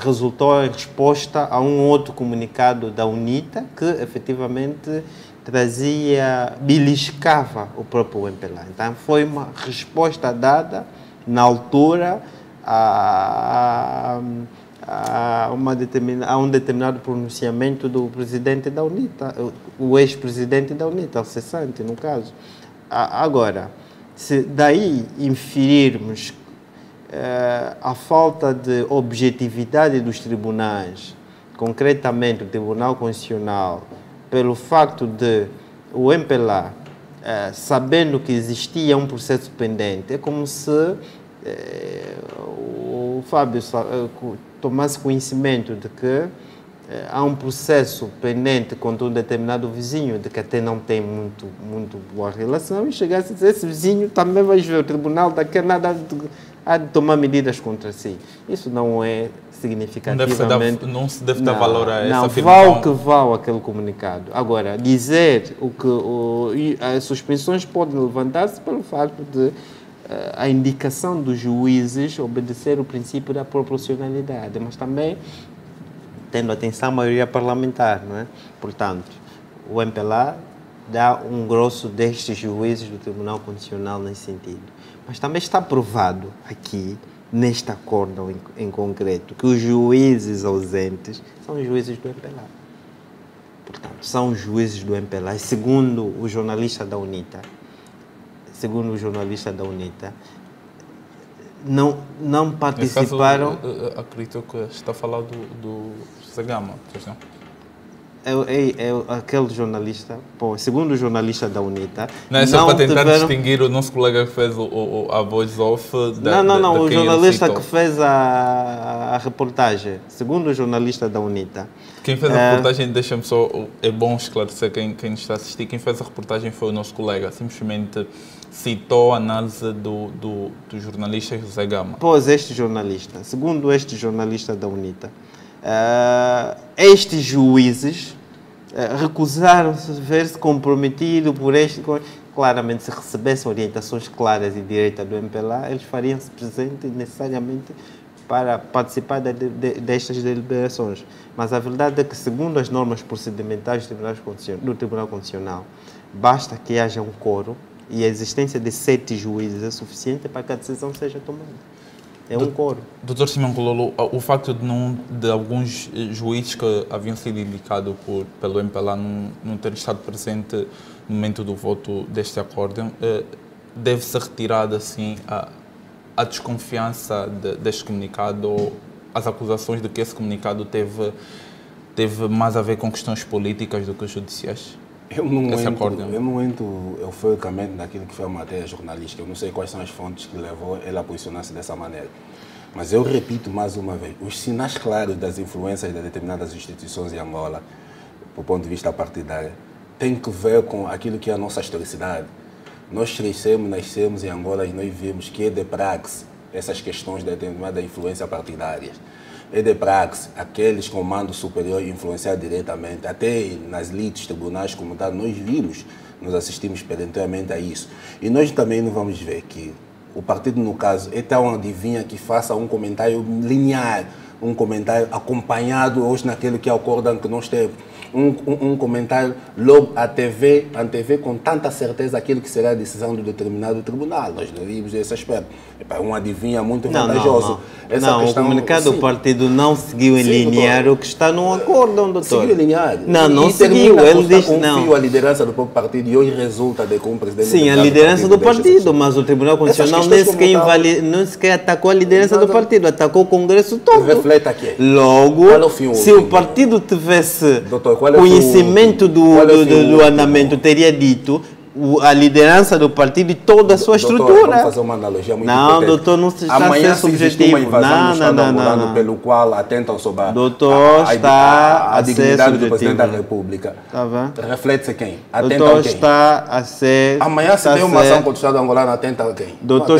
S12: resultou em resposta a um outro comunicado da UNITA que efetivamente beliscava o próprio MPLA. Então foi uma resposta dada na altura a um determinado pronunciamento do presidente da UNITA, o ex-presidente da UNITA, o cessante no caso. Agora, se daí inferirmos a falta de objetividade dos tribunais, concretamente o Tribunal Constitucional, pelo facto de o MPLA, sabendo que existia um processo pendente, é como se o Fábio tomasse conhecimento de que há um processo pendente contra um determinado vizinho, de que até não tem muito boa relação, e chegasse a dizer, esse vizinho também vai ver o tribunal, daqui a nada há de tomar medidas contra si. Isso não é significativamente...
S1: Não se deve dar valor a essa afirmação.
S12: Não, vale o que vale aquele comunicado. Agora, dizer as suspensões podem levantar-se pelo facto de a indicação dos juízes obedecer o princípio da proporcionalidade, mas também tendo atenção à maioria parlamentar, não é? Portanto, o MPLA dá um grosso destes juízes do Tribunal Constitucional nesse sentido. Mas também está provado aqui, neste acordo em concreto, que os juízes ausentes são os juízes do MPLA. Portanto, são os juízes do MPLA. E segundo o jornalista da UNITA, não participaram...
S1: Nesse caso, acredito que está a falar do José Gama, não?
S12: Aquele jornalista, segundo o jornalista da UNITA...
S1: Não, é só para tentar distinguir o nosso colega que fez a voice off
S12: Não, o jornalista que fez a reportagem, segundo o jornalista da UNITA...
S1: Quem fez a reportagem, deixa-me só, é bom esclarecer quem está a assistir, quem fez a reportagem foi o nosso colega, simplesmente citou a análise do jornalista José Gama.
S12: Segundo este jornalista da UNITA, estes juízes recusaram-se de ver-se comprometidos por este... Claramente, se recebessem orientações claras e direitas do MPLA, eles fariam-se presentes necessariamente para participar destas deliberações. Mas a verdade é que, segundo as normas procedimentais do Tribunal Constitucional, basta que haja um quórum e a existência de 7 juízes é suficiente para que a decisão seja tomada. É um quórum.
S1: Dr. Simão Cololo, o facto de alguns juízes que haviam sido indicados pelo MPLA não terem estado presentes no momento do voto deste acordo, deve ser retirada assim a desconfiança deste comunicado, ou as acusações de que esse comunicado teve mais a ver com questões políticas do que judiciais?
S3: Eu não entro euforicamente naquilo que foi a matéria jornalística. Eu não sei quais são as fontes que levou ela a posicionar-se dessa maneira. Mas eu repito mais uma vez, os sinais claros das influências de determinadas instituições em Angola, do ponto de vista partidário, tem que ver com aquilo que é a nossa historicidade. Nós nascemos em Angola e nós vimos que é de praxe essas questões de determinada influência partidária. É de praxe aqueles comandos superiores influenciar diretamente, até nas elites, tribunais como tal, nós vimos, nós assistimos perentoriamente a isso. E nós também não vamos ver que o partido, no caso, é tão adivinha que faça um comentário linear, um comentário acompanhado hoje naquele que é o acórdão que nós temos. Um comentário logo antevê com tanta certeza aquilo que será a decisão do determinado tribunal. Nós não vimos esse aspecto. É um adivinha muito vantajoso.
S12: Não, o comunicado do partido não seguiu em linear o que está no acordo, doutor.
S3: Seguiu em linear.
S12: Não seguiu. Ele disse não.
S3: A liderança do próprio partido e hoje resulta de como o presidente...
S12: Sim, a liderança do partido, mas o Tribunal Constitucional nem sequer atacou a liderança do partido, atacou o Congresso todo.
S3: Reflete aqui.
S12: Logo, se o partido tivesse conhecimento do andamento, teria dito a liderança do partido e toda a sua estrutura.
S3: Vamos fazer uma analogia muito
S12: Não, doutor, não está
S3: amanhã,
S12: sendo subjetivo.
S3: Uma invasão no Estado angolano pelo qual atentam sobre
S12: a
S3: dignidade do Presidente da República.
S12: Tá,
S3: reflete-se quem?
S12: Doutor está a ser...
S3: Amanhã se tem uma ação contra o Estado angolano, atenta a quem?
S12: Doutor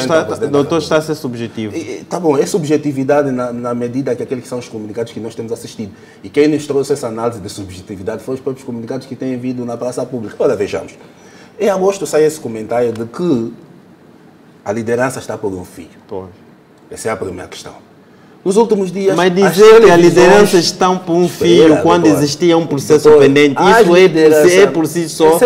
S12: está a ser subjetivo.
S3: Tá bom, é subjetividade na medida que aqueles que são os comunicados que nós temos assistido. E quem nos trouxe essa análise de subjetividade foram os próprios comunicados que têm vindo na praça pública. Olha, vejamos. Em agosto sai esse comentário de que a liderança está por um fio. Essa é a primeira questão. Nos últimos dias...
S12: Mas dizer que a liderança está por um fio quando existia um processo pendente, isso é por si só...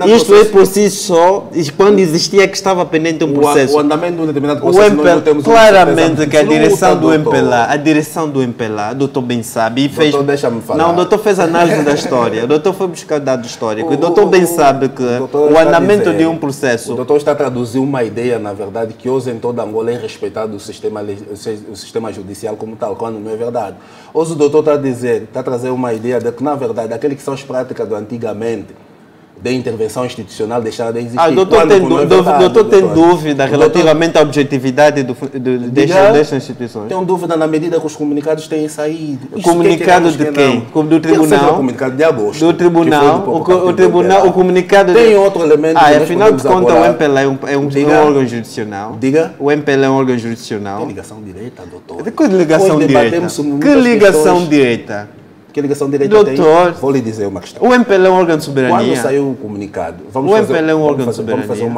S12: Isto é por si só, quando existia que estava pendente um processo.
S3: O andamento de um determinado processo, nós não temos
S12: claramente que a direção do MPLA, doutor bem sabe, e fez...
S3: Doutor, deixa-me falar.
S12: Não, o doutor fez análise da história, o doutor foi buscar dados históricos, o doutor bem sabe que o andamento de um processo...
S3: O doutor está a traduzir uma ideia, na verdade, que hoje em toda Angola é respeitado o sistema judicial como tal, quando não é verdade. Hoje o doutor está a trazer uma ideia de que, na verdade, aqueles que são as práticas do antigamente, de intervenção institucional, deixaram de existir.
S12: O doutor tem dúvida relativamente à objetividade destas instituições?
S3: Tenho dúvida na medida que os comunicados têm saído.
S12: Comunicado de quem? Do tribunal?
S3: O comunicado de agosto.
S12: Do tribunal? O comunicado...
S3: Tem outro elemento...
S12: Afinal de contas, o MPLA é um órgão jurisdicional.
S3: Diga.
S12: O MPLA é um órgão jurisdicional.
S3: Tem ligação direta, doutor.
S12: Que ligação direta? Que ligação direta?
S3: Que ligação direta
S12: doutor,
S3: tem? Vou lhe dizer uma questão.
S12: O MPLA é um órgão de soberania.
S3: Quando saiu o comunicado,
S12: o MPLA é um órgão de soberania.
S3: Vamos fazer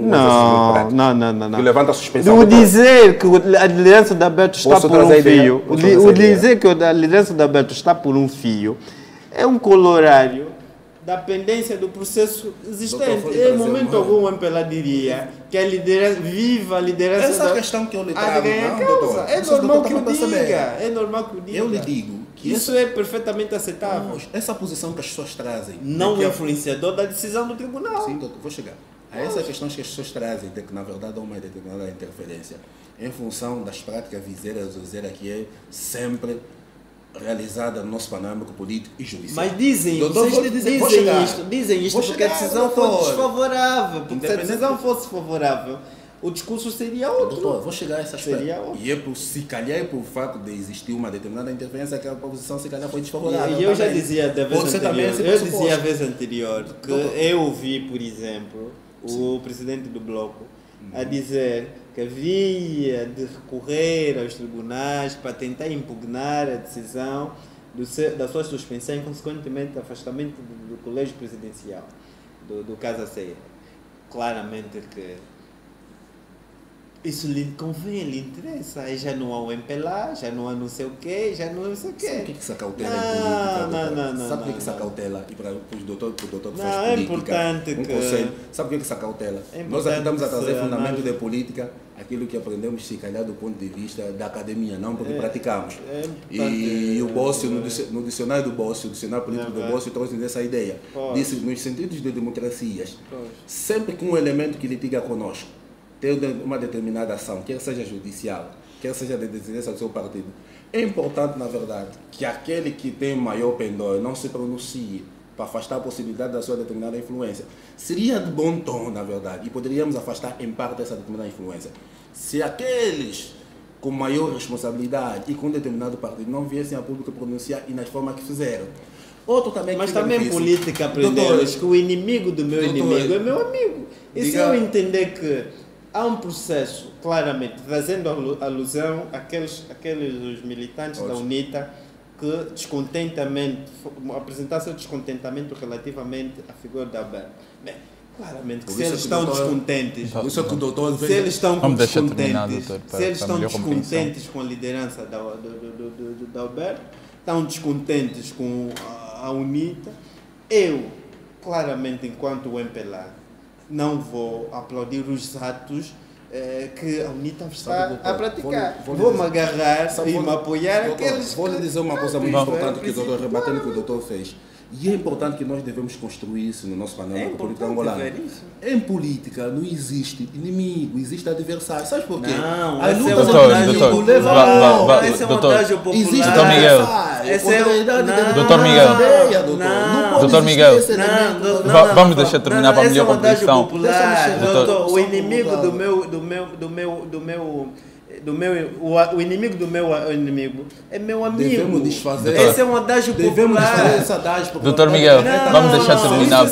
S12: não.
S3: Que levanta a suspensão.
S12: O dizer que a liderança da Alberto está por um fio, o dizer que a liderança da Alberto está por um fio, é um colorário da pendência do processo existente. Em momento algum o MPLA diria que a liderança, viva a liderança
S3: essa questão que eu lhe trago,
S12: doutor. É normal que o diga. É normal que o diga.
S3: Eu lhe digo que
S12: isso é perfeitamente aceitável.
S3: Essa posição que as pessoas trazem...
S12: Não é influenciador da decisão do tribunal.
S3: Sim, doutor, vou chegar. A essa questão que as pessoas trazem, de que na verdade há uma determinada interferência, em função das práticas viseiras que é sempre realizada no nosso panorama político e judicial.
S12: Mas dizem isto porque a decisão foi desfavorável. Porque se a decisão fosse favorável, o discurso seria outro.
S3: Doutor, vou chegar a essa aspecto.
S12: E
S3: se calhar é por fato de existir uma determinada interferência que a posição se calhar foi desfavorável.
S12: E eu já dizia a vez anterior que eu ouvi, por exemplo, o presidente do Bloco a dizer que havia de recorrer aos tribunais para tentar impugnar a decisão da sua suspensão e, consequentemente, afastamento do colégio presidencial, do Casa Ceia. Claramente que isso lhe convém, lhe interessa. Aí já não há o MPLA, já não há não sei o quê, já não sei o quê.
S3: Sabe o que essa cautela é política?
S12: Não.
S3: Sabe o que essa cautela, e para o doutor que faz política,
S12: é importante
S3: conselho, sabe o que essa cautela? Nós aqui estamos a trazer fundamento de política, aquilo que aprendemos, se calhar, do ponto de vista da academia, não porque praticamos. E o Bócio, no dicionário do Bócio, o dicionário político do Bócio, trouxe essa ideia. Disse, nos sentidos de democracias, sempre com um elemento que litiga conosco, ter uma determinada ação, quer seja judicial, quer seja de decisão do seu partido. É importante, na verdade, que aquele que tem maior pendor não se pronuncie para afastar a possibilidade da sua determinada influência. Seria de bom tom, na verdade, e poderíamos afastar em parte essa determinada influência. Se aqueles com maior responsabilidade e com determinado partido não viessem a público pronunciar e nas formas que fizeram. Outro também
S13: mas também difícil. Política aprendemos que o inimigo do meu inimigo é meu amigo. E se eu entender que há um processo, claramente, trazendo alusão àqueles os militantes da UNITA que apresentaram seu descontentamento relativamente à figura da Alberto. Bem, claramente que se eles estão descontentes, se eles estão descontentes com a liderança da Alberto, estão descontentes com a UNITA, eu, claramente, enquanto o MPLA, não vou aplaudir os atos que a UNITA está a praticar. Vou-me agarrar e me apoiar aqueles...
S3: Vou lhe dizer uma coisa muito importante que o doutor, rebatendo o que o doutor fez. E é importante que nós devemos construir isso no nosso panorama político angolano. Em política não existe inimigo, existe adversário. Sabe por quê?
S13: Não,
S3: a luta
S1: Doutor Miguel. Doutor Miguel. Vamos deixar terminar para a melhor compreensão.
S13: O inimigo o inimigo do meu inimigo é meu amigo.
S3: Devemos desfazer.
S13: Esse é um adágio popular.
S3: Devemos desfazer esse adágio.
S1: Doutor Miguel, vamos deixar terminar.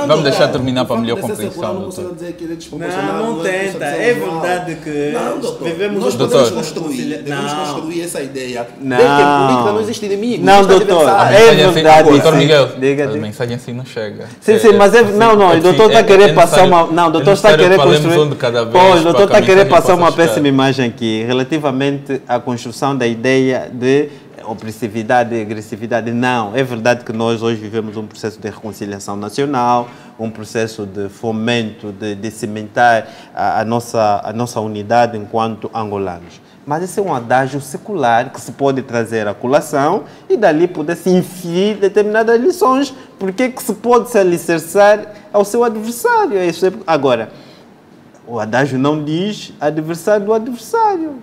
S1: Vamos deixar terminar para a melhor compreensão.
S13: Não tenta. É verdade que
S3: devemos construir essa ideia.
S13: Não.
S3: Em política não existe inimigo.
S13: Não, doutor. É verdade.
S1: Doutor Miguel, a mensagem assim não chega.
S13: Sim, mas não. O doutor está a querer passar uma. Não, o doutor está a querer construir. Pois, o doutor está a querer passar uma péssima imagem aqui relativamente à construção da ideia de opressividade e agressividade. Não, é verdade que nós hoje vivemos um processo de reconciliação nacional, um processo de fomento, de cimentar a nossa unidade enquanto angolanos. Mas esse é um adágio secular que se pode trazer à colação e dali poder se inferir determinadas lições, porque que se pode se alicerçar ao seu adversário. Agora, o adágio não diz adversário do adversário.